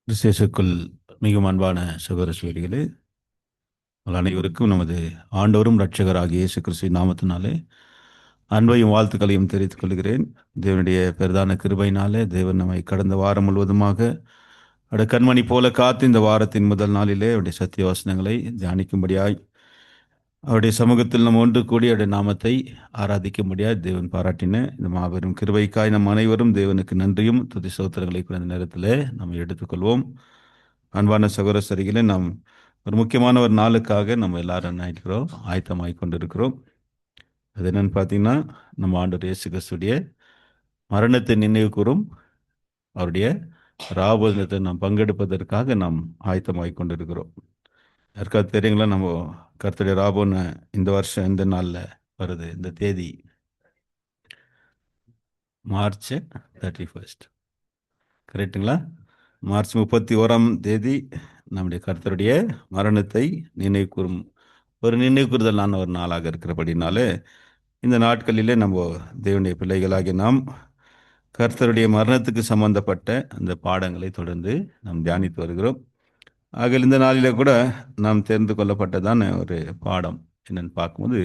விசேஷக்குள் மிகவும் அன்பான சகோதர சகோதரிகளே, உங்கள் அனைவருக்கும் நமது ஆண்டவரும் இரட்சகராகிய இயேசு கிறிஸ்துவின் நாமத்தினாலே அன்பையும் வாழ்த்துக்களையும் தெரிவித்துக் கொள்கிறேன். தேவனுடைய பெரிதான கிருபையினாலே தேவன் நம்மை கடந்த வாரம் முழுவதுமாக அவருடைய கண்மணி போல காத்து இந்த வாரத்தின் முதல் நாளிலே அவருடைய சத்திய வசனங்களை தியானிக்கும்படியாய் அவருடைய சமூகத்தில் நம்ம ஒன்று கூடி அவருடைய நாமத்தை ஆராதிக்கும்படியாய் தேவன் பாராட்டின இந்த மாபெரும் கிருபைக்காய் நம் அனைவரும் தேவனுக்கு நன்றியும் துதி சோத்திரங்களை குறைந்த நேரத்தில் நம்ம எடுத்துக்கொள்வோம். அன்பான சகோதர சரிகளே, நாம் ஒரு முக்கியமான ஒரு நாளுக்காக நம்ம எல்லாரும் என்ன ஆகிக்கிறோம், ஆயத்தமாகி கொண்டிருக்கிறோம். அது என்னன்னு பார்த்தீங்கன்னா, நம்ம ஆண்டவர் இயேசு கிறிஸ்துடைய மரணத்தை நினைவு கூறும் அவருடைய ராபோதனத்தை நாம் பங்கெடுப்பதற்காக நாம் ஆயத்தமாகி கொண்டிருக்கிறோம். யாருக்காவது தெரியுங்களா, நம்ம கர்த்தருடைய ராபோன்னு இந்த வருஷம் எந்த நாளில் வருது? இந்த தேதி மார்ச் 31, கரெக்டுங்களா? மார்ச் 31 நம்முடைய கர்த்தருடைய மரணத்தை நினைவு கூறும் ஒரு நினைவு கூறுதலான ஒரு நாளாக இருக்கிறபடினாலே இந்த நாட்களிலே நம்ம தேவனுடைய பிள்ளைகளாகி நாம் கர்த்தருடைய மரணத்துக்கு சம்பந்தப்பட்ட அந்த பாடங்களை தொடர்ந்து நாம் தியானித்து வருகிறோம். ஆக இந்த நாளிலே கூட நாம் தெரிந்து கொள்ளப்பட்டதான ஒரு பாடம் என்னன்னு பார்க்கும்போது,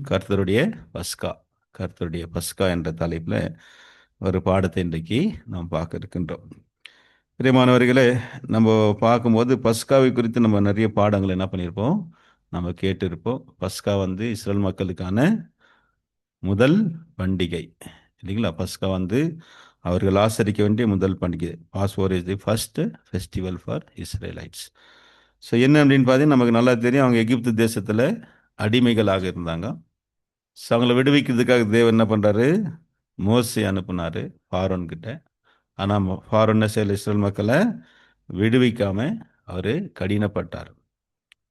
கர்த்தருடைய பஸ்கா. கர்த்தருடைய பஸ்கா என்ற தலைப்பில் ஒரு பாடத்தை இன்றைக்கு நாம் பார்க்க இருக்கின்றோம். பிரியமானவர்களே, நம்ம பார்க்கும்போது பஸ்காவை குறித்து நம்ம நிறைய பாடங்கள் என்ன பண்ணியிருப்போம், நம்ம கேட்டிருப்போம். பஸ்கா இஸ்ரேல் மக்களுக்கான முதல் பண்டிகை இல்லைங்களா? பஸ்கா அவர்கள் ஆசரிக்க வேண்டிய முதல் பண்டிகை. Passover is the first festival for Israelites. So என்ன அப்படின்னு பார்த்தீங்கன்னா, நமக்கு நல்லா தெரியும், அவங்க எகிப்து தேசத்தில் அடிமைகளாக இருந்தாங்க. ஸோ அவங்கள விடுவிக்கிறதுக்காக தேவன் என்ன பண்ணுறாரு, மோசே அனுப்புனார் ஃபாரோன் கிட்ட. ஆனால் ஃபாரோன் இஸ்ரேல் மக்களை விடுவிக்காமல் அவர் கடினப்பட்டார்.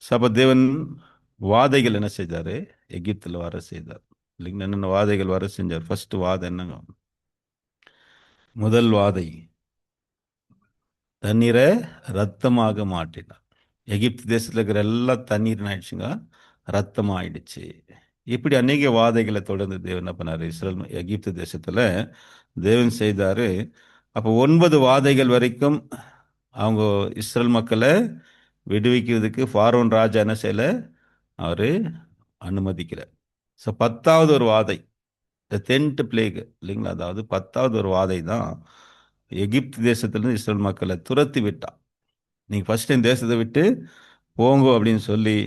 ஸோ அப்போ தேவன் வாதைகள் என்ன செய்தார், எகிப்தில் வர செய்தார் இல்லைங்களா? என்னென்ன வாதைகள் வர செஞ்சார்? ஃபர்ஸ்ட் வாதை என்னங்க? முதல் வாதை, தண்ணீரை ரத்தமாக மாற்றினார். எகிப்து தேசத்தில் இருக்கிற எல்லா தண்ணீர் ஆயிடுச்சுங்க, ரத்தம் ஆயிடுச்சு. இப்படி அநேக வாதைகளை தொடர்ந்து தேவன் என்ன பண்ணார், இஸ்ரேல் எகிப்து தேசத்தில் தேவன் செய்தார். அப்போ 9 வாதைகள் வரைக்கும் அவங்க இஸ்ரேல் மக்களை விடுவிக்கிறதுக்கு ஃபாரோன் ராஜா என்ன செய்யல, அவர் அனுமதிக்கிறார். ஸோ 10வது ஒரு வாதை, த 10th பிளேக் இல்லைங்களா? அதாவது 10வது ஒரு வாதை தான் எகிப்து தேசத்திலிருந்து இஸ்ரேல் மக்களை துரத்தி விட்டான். நீங்கள் ஃபர்ஸ்ட் இந்த தேசத்தை விட்டு போங்க அப்படின்னு சொல்லி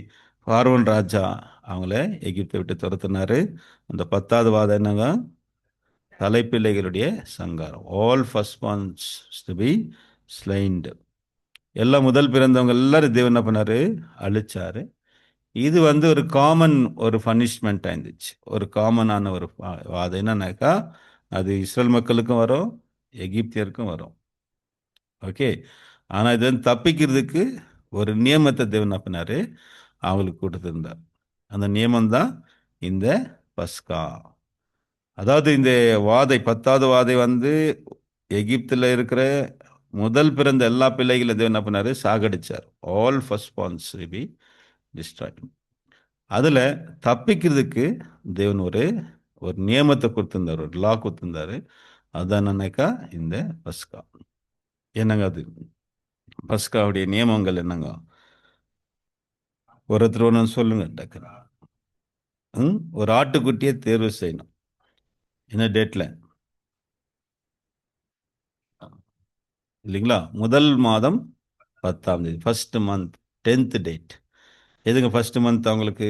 பார்வோன் ராஜா அவங்கள எகிப்தை விட்டு துரத்தினாரு. அந்த 10வது வாதம் என்னங்க? தலைப்பிள்ளைகளுடைய சங்காரம். All first borns to be slained. எல்லாம் முதல் பிறந்தவங்க எல்லாரும் தேவன் என்ன பண்ணாரு, அழிச்சாரு. இது ஒரு காமன் ஒரு பனிஷ்மெண்ட்டாக இருந்துச்சு. ஒரு காமனான ஒரு வாதம் என்னன்னாக்கா, அது இஸ்ரேல் மக்களுக்கும் வரும், எகிப்தியருக்கும் வரும். ஓகே. ஆனால் இது தப்பிக்கிறதுக்கு ஒரு நியமத்தை தேவன் என்ன பண்ணாரு, அவங்களுக்கு கொடுத்துருந்தார். அந்த நியமம்தான் இந்த பஸ்கா. அதாவது இந்த வாதை, 10வது வாதை எகிப்தில் இருக்கிற முதல் பிறந்த எல்லா பிள்ளைகளை தேவன் என்ன பண்ணாரு, சாகடிச்சார். All first borns will be destroyed. அதில் தப்பிக்கிறதுக்கு தேவன் ஒரு ஒரு நியமத்தை கொடுத்துருந்தார், ஒரு லா கொடுத்துருந்தாரு. அதுதான் என்னன்னாக்கா இந்த பஸ்கா. என்னங்க அது பஸ்காவுடைய நியமங்கள் என்னங்க? ஒருத்தர் ஒன்று சொல்லுங்க டக்குன்னு. ஒரு ஆட்டுக்குட்டியை தேர்வு செய்யணும். என்ன டேட்ல இல்லைங்களா? முதல் மாதம் 10ஆம் தேதி, ஃபர்ஸ்ட் மந்த் 10th டேட். எதுங்க ஃபர்ஸ்ட் மந்த் அவங்களுக்கு?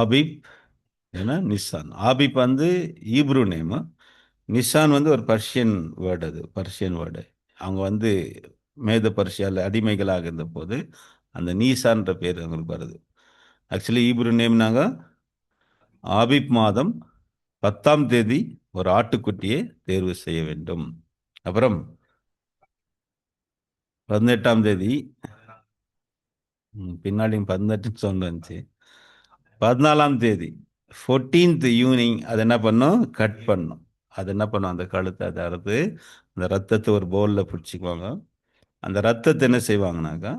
ஆபிப், ஏன்னா Nissan. Abib Hebrew name. Nissan ஒரு பர்ஷியன் வேர்டு. அது பர்ஷியன் வேர்டு. அவங்க மேத பர்ஷியாவில் அடிமைகளாக இருந்த போது அந்த நீசான்ற பேர் அவங்களுக்கு வருது. Actually Hebrew நேம்னாங்க. ஆபிப் மாதம் 10ஆம் தேதி ஒரு ஆட்டுக்குட்டியை தேர்வு செய்ய வேண்டும். அப்புறம் 18ஆம் தேதி, பின்னாடி 18 சொன்னச்சு, 14ஆம் தேதி 14th ஈவினிங் அதை என்ன பண்ணும், கட் பண்ணும். அது என்ன பண்ணும், அந்த கழுத்தை அதை அறுத்து அந்த ரத்தத்தை ஒரு பவுலில் பிடிச்சிக்குவாங்க. அந்த ரத்தத்தை என்ன செய்வாங்கனாக்கா,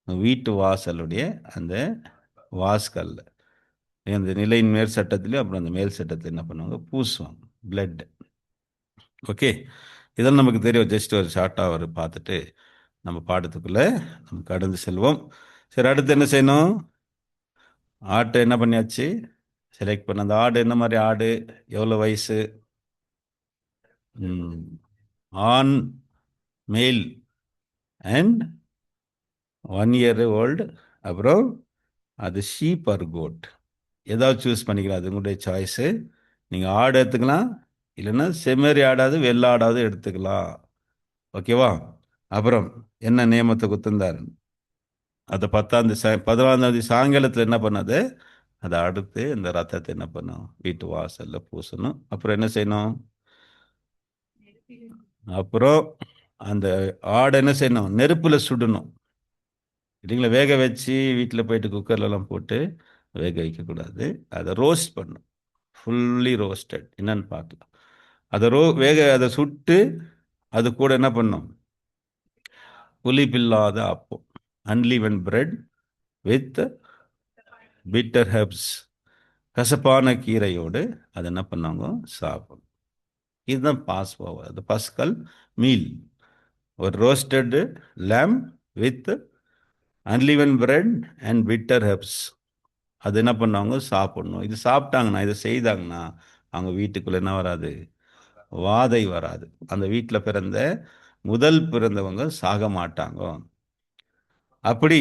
வீட்டு வாசலுடைய அந்த வாஸ்கல்ல, அந்த நிலையின் மேல் சட்டத்திலையும் அப்புறம் அந்த மேல் சட்டத்தில் என்ன பண்ணுவாங்க, பூசுவாங்க பிளட். ஓகே. இதெல்லாம் நமக்கு தெரியும். ஜஸ்ட் ஒரு ஷார்ட்டாக ஒரு பார்த்துட்டு நம்ம பாடத்துக்குள்ளே நம்ம கடந்து செல்வோம். சரி, அடுத்து என்ன செய்யணும்? ஆட்டை என்ன பண்ணியாச்சு? செலக்ட் பண்ண. அந்த ஆடு என்ன மாதிரி ஆடு? எவ்வளோ வயசு? ஆண், மேல் அண்ட் 1 year old. அப்புறம் அது ஷீப் ஆர் கோட், ஏதாவது சூஸ் பண்ணிக்கலாம். அது உங்களுடைய சாய்ஸு. நீங்கள் ஆடு எடுத்துக்கலாம், இல்லைன்னா செம்மறி ஆடாவது வெள்ளை ஆடாவது எடுத்துக்கலாம். ஓகேவா? அப்புறம் என்ன நியமத்தை குத்துந்தார்? அதை 11ஆம் தேதி சாயங்காலத்தில் என்ன பண்ணாது? அதை அடுத்து இந்த ரத்தத்தை என்ன பண்ணும்? வீட்டு வாசல்ல பூசணும். அப்புறம் என்ன செய்யணும்? அப்புறம் அந்த ஆடை என்ன செய்யணும்? நெருப்புல சுடணும். இல்லைங்களா? வேக வச்சு வீட்டில் போயிட்டு குக்கர்லலாம் போட்டு வேக வைக்கக்கூடாது. அதை ரோஸ்ட் பண்ணும். ஃபுல்லி ரோஸ்டட் என்னன்னு பார்க்கலாம். அதை சுட்டு அது கூட என்ன பண்ணும்? புளிப்பில்லாத அப்பம், unleaven bread with bitter herbs, கசப்பான கீரையோடு அதை என்ன பண்ணாங்க? சாப்பிடும். இதுதான் பாஸ்ஓவர், அது பஸ்கல் மீல். ஒரு roasted lamb with unleaven bread and bitter herbs, அது என்ன பண்ணுவாங்க? சாப்பிடணும். இது சாப்பிட்டாங்கன்னா, இதை செய்தாங்கன்னா அவங்க வீட்டுக்குள்ள என்ன வராது? வாதை வராது. அந்த வீட்டில் பிறந்த முதல் பிறந்தவங்க சாக மாட்டாங்க. அப்படி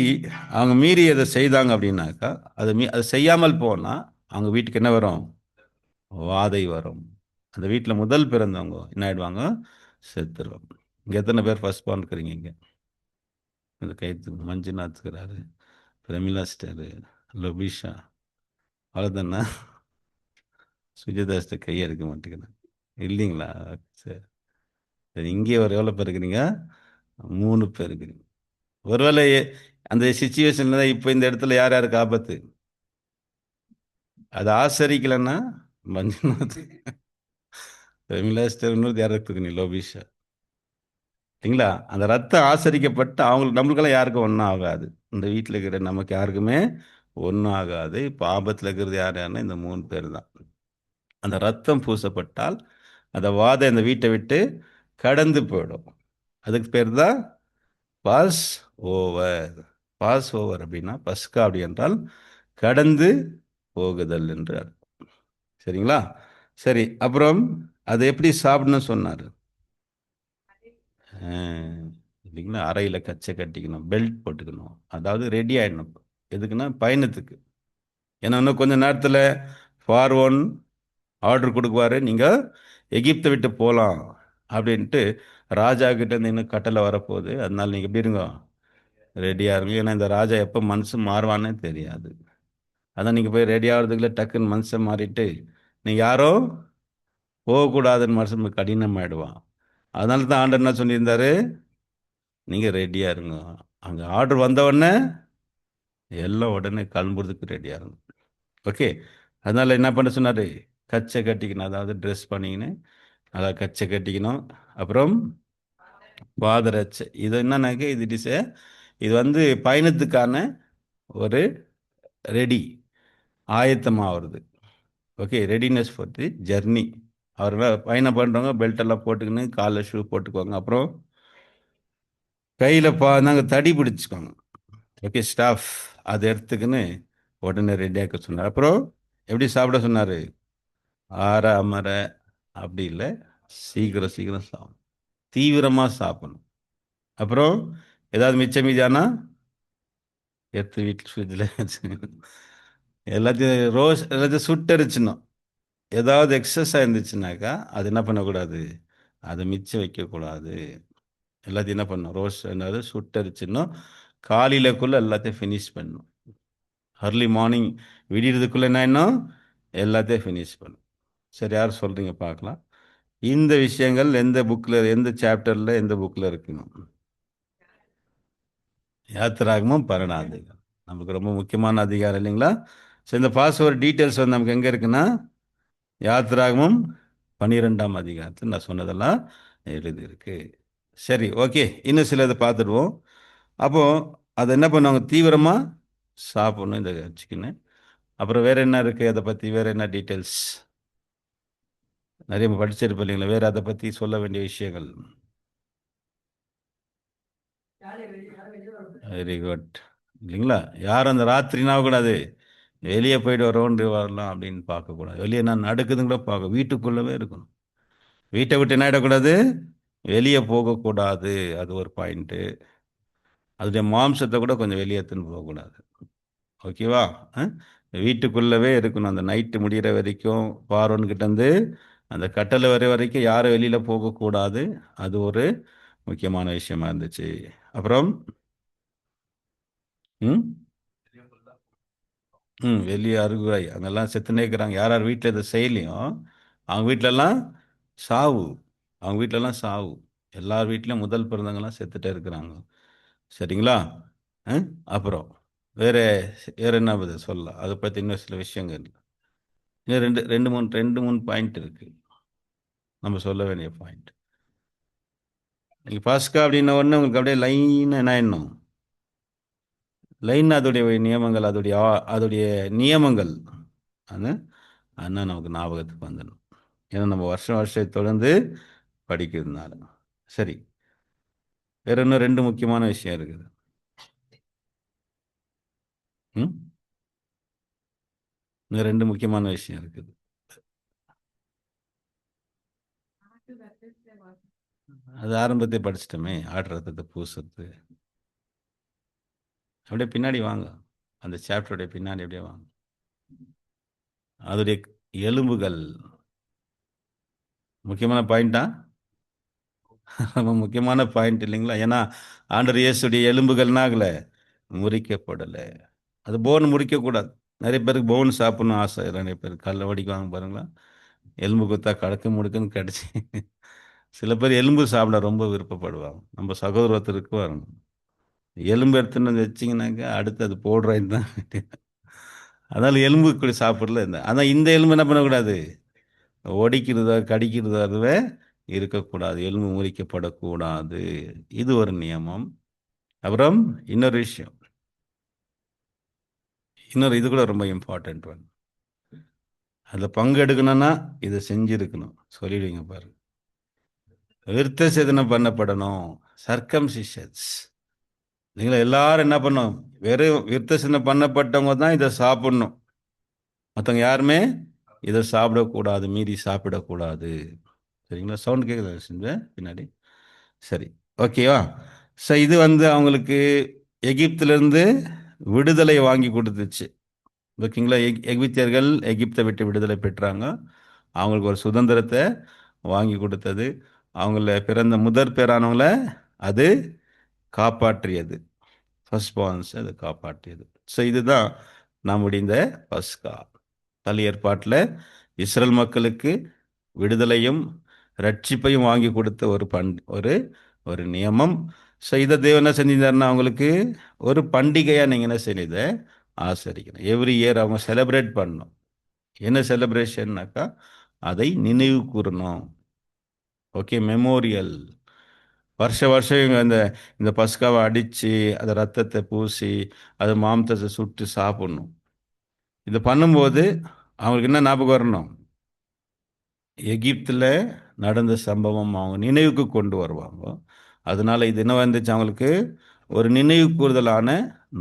அவங்க மீறி அதை செய்தாங்க அப்படின்னாக்கா, அது செய்யாமல் போனால் அவங்க வீட்டுக்கு என்ன வரும்? வாதை வரும். அந்த வீட்டில் முதல் பிறந்தவங்க என்ன ஆயிடுவாங்க? செத்துருவாங்க. இங்கே எத்தனை பேர் ஃபர்ஸ்ட் பார்ன் இருக்கிறீங்க? இங்கே இந்த கைத்து மஞ்சுநாத்துக்கிறாரு, பிரமிளா ஸ்டரு, லொபிஷா, அவ்வளோதானா? சுஜிதாஸ்ட கையை எடுக்க மாட்டேங்கிறேன். இல்லைங்களா? சரி சரி. இங்கே ஒரு எவ்வளோ பேர் இருக்கிறீங்க? 3 பேர் இருக்கிறீங்க. ஒருவேளை அந்த சுச்சுவேஷன்ல தான் இப்போ இந்த இடத்துல யார் யாருக்கு ஆபத்து? அது ஆசரிக்கலைன்னா மஞ்சுநாத், பிரமிளா ஸ்டர், இன்னொரு யாரும் இருக்குது லோபிஷா. இல்லைங்களா? அந்த ரத்தம் ஆசரிக்கப்பட்டு அவங்களுக்கு நம்மளுக்கெல்லாம் யாருக்கும் ஒன்றும் ஆகாது. இந்த வீட்டில் இருக்கிற நமக்கு யாருக்குமே ஒன்றும் ஆகாது. இப்போ ஆபத்தில் இருக்கிறது யார் யாருன்னா இந்த 3 பேர் தான். அந்த ரத்தம் பூசப்பட்டால் அந்த வாதை அந்த வீட்டை விட்டு கடந்து போயிடும். அதுக்கு பேர் தான் பாஸ் ஓவர். பாஸ் ஓவர் அப்படின்னா பஸ்கா அப்படி என்றால் கடந்து போகுதல் என்று அர்த்தம். சரிங்களா? சரி, அப்புறம் அதை எப்படி சாப்பிடணும்னு சொன்னார்? இல்லைங்களா? அறையில் கச்சை கட்டிக்கணும், பெல்ட் போட்டுக்கணும், அதாவது ரெடி ஆகிடணும். எதுக்குன்னா பயணத்துக்கு. ஏன்னா இன்னும் கொஞ்ச நேரத்தில் ஃபார்வன் ஆர்டர் கொடுக்குவாரு, நீங்கள் எகிப்தை விட்டு போகலாம் அப்படின்ட்டு. ராஜா கிட்ட இருந்து இன்னும் கட்டளை வரப்போகுது. அதனால நீங்கள் எப்படி இருங்க? ரெடியாக இருங்க. ஏன்னா இந்த ராஜா எப்போ மனசு மாறுவானே தெரியாது. அதான் நீங்கள் போய் ரெடி ஆகிறதுக்குள்ள டக்குன்னு மனசை மாறிட்டு நீங்கள் யாரோ போகக்கூடாதுன்னு மனசு கடினமாயிடுவான். அதனால தான் ஆண்டர் என்ன சொல்லியிருந்தாரு? நீங்கள் ரெடியாக இருங்க. அங்கே ஆர்டர் வந்தவுடனே எல்லாம் உடனே கிளம்புறதுக்கு ரெடியாக இருங்க. ஓகே. அதனால் என்ன பண்ண சொன்னார்? கச்சை கட்டிக்கணும், அதாவது ட்ரெஸ் பண்ணிக்கின்னு அதாவது கச்சை கட்டிக்கணும். அப்புறம் பாதரட்சை. இது என்னன்னாக்க இது வந்து பயணத்துக்கான ஒரு ரெடி, ஆயத்தமாகிறது. Okay, readiness for the journey. அவர்கள் பயணம் பண்ணுறவங்க பெல்ட் எல்லாம் போட்டுக்கின்னு காலில் ஷூ போட்டுக்குவாங்க. அப்புறம் கையில் நாங்கள் தடி பிடிச்சிக்கோங்க. ஓகே, ஸ்டாஃப் அதை எடுத்துக்கின்னு உடனே ரெடியாக்க சொன்னார். அப்புறம் எப்படி சாப்பிட சொன்னார்? ஆற அமர அப்படி இல்லை, சீக்கிரம் சீக்கிரம் சாப்பிடும், தீவிரமாக சாப்பிடணும். அப்புறம் ஏதாவது மிச்சம் மீதியானா எடுத்து வீட்டில் ஃப்ரிட்ஜில் எல்லாத்தையும் சுட்டரிச்சிடணும். ஏதாவது எக்ஸஸாக இருந்துச்சுனாக்கா அது என்ன பண்ணக்கூடாது? அதை மிச்சம் வைக்கக்கூடாது. எல்லாத்தையும் என்ன பண்ணணும்? என்னது சுட்டரிச்சிடணும். காலையிலக்குள்ளே எல்லாத்தையும் ஃபினிஷ் பண்ணணும். அர்லி மார்னிங் விடியறதுக்குள்ளே என்ன இன்னும் எல்லாத்தையும் ஃபினிஷ் பண்ணும். சரி, யார் சொல்கிறீங்க பார்க்கலாம். இந்த விஷயங்கள் எந்த புக்கில், எந்த சாப்டரில், எந்த புக்கில் இருக்கணும்? யாத்திராகமும் 12ஆம் அதிகாரம் நமக்கு ரொம்ப முக்கியமான அதிகாரம் இல்லைங்களா? ஸோ இந்த பாஸ்வேர்ட் டீட்டெயில்ஸ் வந்து நமக்கு எங்கே இருக்குன்னா யாத்திராகமும் 12ஆம் அதிகாரத்தில் நான் சொன்னதெல்லாம் எழுதியிருக்கு. சரி, ஓகே. இன்னும் சிலதை பார்த்துடுவோம். அப்போது அதை என்ன பண்ணுவாங்க? தீவிரமாக சாப்பிடணும் இந்த சிக்கனு. அப்புறம் வேறு என்ன இருக்குது அதை பற்றி? வேறு என்ன டீட்டெயில்ஸ்? நிறைய படிச்சிருப்ப இல்லைங்களா? வேறு அதை பற்றி சொல்ல வேண்டிய விஷயங்கள். Very good. இல்லைங்களா? யாரும் அந்த ராத்திரினா கூடாது வெளியே போயிட்டு ரவுண்டு வரலாம் அப்படின்னு பார்க்கக்கூடாது. வெளியே நான் நடக்குதுன்னு கூட பார்க்க, வீட்டுக்குள்ளவே இருக்கணும். வீட்டை விட்டு என்ன ஆகிடக்கூடாது, வெளியே போகக்கூடாது. அது ஒரு பாயிண்ட்டு. அதோடைய மாம்சத்தை கூட கொஞ்சம் வெளியே எடுத்துன்னு போகக்கூடாது. ஓகேவா? அஹ்? வீட்டுக்குள்ளவே இருக்கணும். அந்த நைட்டு முடிகிற வரைக்கும் பார்வன்கிட்டேருந்து அந்த கட்டளை வர வரைக்கும் யாரும் வெளியில் போகக்கூடாது. அது ஒரு முக்கியமான விஷயமா இருந்துச்சு. அப்புறம் ம் வெளியே அருகுறை அங்கெல்லாம் செத்துனே இருக்கிறாங்க. யார் யார் வீட்டில் இதை செய்யலையும் அவங்க வீட்டிலலாம் சாவு. அவங்க வீட்டிலலாம் சாவு. எல்லார் வீட்லேயும் முதல் பிறந்தவங்கலாம் செத்துட்டே இருக்கிறாங்க. சரிங்களா? அஹ்? அப்புறம் வேற வேற என்ன பதில் சொல்லலாம்? அதை பற்றி இன்னும் சில விஷயங்கள். இன்னும் ரெண்டு மூணு பாயிண்ட் இருக்கு நம்ம சொல்ல வேண்டிய பாயிண்ட். நீங்கள் பாஸ்கா அப்படின்ன உடனே உங்களுக்கு அப்படியே லைன் என்ன ஆயிடணும்? லைன் அதோடைய நியமங்கள், அதோடைய நியமங்கள் அது அதான் நமக்கு ஞாபகத்துக்கு வந்துடணும். ஏன்னா நம்ம வருஷம் வருஷம் தொடர்ந்து படிக்கிறதுனால. சரி, வேற இன்னும் ரெண்டு முக்கியமான விஷயம் இருக்குது. ம் இன்னும் ரெண்டு முக்கியமான விஷயம் இருக்குது. அது ஆரம்பத்தை படிச்சிட்டோமே, ஆடு ரத்தத்தை பூசுறது. அப்படியே பின்னாடி வாங்க, அந்த சாப்டருடைய பின்னாடி அப்படியே வாங்க. அதோடைய எலும்புகள் முக்கியமான பாயிண்டா? ரொம்ப முக்கியமான பாயிண்ட் இல்லைங்களா? ஏன்னா ஆண்டவர் இயேசுடைய எலும்புகள்னாகல முறிக்கப்படலை. அது போன் முறிக்கக்கூடாது. நிறைய பேருக்கு போன் சாப்பிடணும் ஆசை. நிறைய பேர் கல்ல வடிக்குவாங்க பாருங்களா, எலும்பு குத்தா கடக்க முடுக்குன்னு கடிச்சு. சில பேர் எலும்பு சாப்பிட ரொம்ப விருப்பப்படுவாங்க. நம்ம சகோதரத்திற்கு வரணும். எலும்பு எடுத்துன்னு வந்து வச்சிங்கனாக்கா அடுத்து அது போடுறேன்னு தான். அதனால எலும்பு கூட சாப்பிடல இந்த. ஆனால் இந்த எலும்பு என்ன பண்ணக்கூடாது, ஒடிக்கிறதா கடிக்கிறதா அதுவே இருக்கக்கூடாது. எலும்பு முறிக்கப்படக்கூடாது. இது ஒரு நியமம். அப்புறம் இன்னொரு விஷயம், இன்னொரு இது கூட ரொம்ப இம்பார்ட்டன்ட் ஒன். அதில் பங்கு எடுக்கணும்னா இதை செஞ்சிருக்கணும். சொல்லிடுவீங்க பாருங்க. விருத்த சேதனம் பண்ணப்படணும். சர்க்கம்சிஷன்ஸ். நீங்களா எல்லாரும் என்ன பண்ணும், வெறும் விருத்த சேதனம் பண்ணப்பட்டவங்க தான் இதை சாப்பிடணும். மற்றவங்க யாருமே இதை சாப்பிடக்கூடாது, மீறி சாப்பிடக்கூடாது. சரிங்களா? சவுண்ட் கேட்குதா செஞ்ச பின்னாடி? சரி, ஓகேவா? ஸோ இது அவங்களுக்கு எகிப்திலிருந்து விடுதலை வாங்கி கொடுத்துச்சு. ஓகேங்களா? எகிப்தியர்கள் எகிப்தை விட்டு விடுதலை பெற்றாங்க. அவங்களுக்கு ஒரு சுதந்திரத்தை வாங்கி கொடுத்தது. அவங்கள பிறந்த முதற் பேரானவங்கள அது காப்பாற்றியது. ஃபர்ஸ்ட் பார்ன்ஸ் அதை காப்பாற்றியது. ஸோ இதுதான் நம்முடைய இந்த பஸ்கா. பழைய ஏற்பாட்டில் இஸ்ரேல் மக்களுக்கு விடுதலையும் ரட்சிப்பையும் வாங்கி கொடுத்த ஒரு ஒரு நியமம். ஸோ இதை தேவன் என்ன செஞ்சிருந்தாருன்னா அவங்களுக்கு ஒரு பண்டிகையாக நீங்கள் என்ன செய்யுத ஆசரிக்கணும். எவ்ரி இயர் அவங்க செலிப்ரேட் பண்ணணும். என்ன செலிப்ரேஷன்னாக்கா அதை நினைவு கூறணும். Okay, memorial. வருஷ வருஷம் இவங்க இந்த பஸ்காவை அடித்து அதை ரத்தத்தை பூசி அது மாம்சத்தை சுட்டு சாப்பிடணும். இதை பண்ணும்போது அவங்களுக்கு என்ன ஞாபகம் வரணும்? எகிப்தில் நடந்த சம்பவம் அவங்க நினைவுக்கு கொண்டு வருவாங்க. அதனால இது என்ன வந்துச்சு அவங்களுக்கு, ஒரு நினைவு கூறுதலான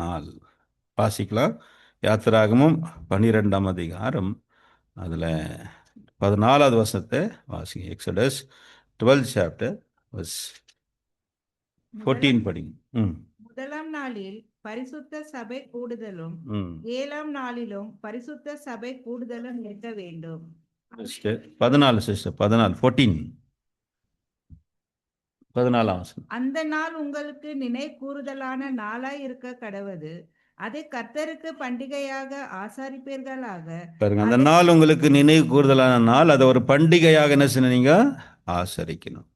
நாள். வாசிக்கலாம். யாத்திராகமும் 12ஆம் அதிகாரம் அதில் 14வது வசனத்தை வாசிங்க. எக்ஸடஸ் 12 சாப்டர் வர்ஸ் 14 படிங்க. முதலாம் நாளில் பரிசுத்த சபை கூடுதலும் ம் 7ஆம் நாளிலும் பரிசுத்த சபை கூடுதலும் இருக்க வேண்டும். சிஸ்டர் 14 சிஸ்டர் 14 14 14ஆம் வசனம். அந்த நாள் உங்களுக்கு நினை கூறுதலான நாளாய் இருக்க கடவது. அதை கர்த்தருக்கு பண்டிகையாக ஆசாரிப்பீர்களாக. பாருங்க, அந்த நாள் உங்களுக்கு நினைவு கூறுதலான நாள். அதை ஒரு பண்டிகையாக என்ன செய்யணும், நீங்க ஆசரிக்கணும்.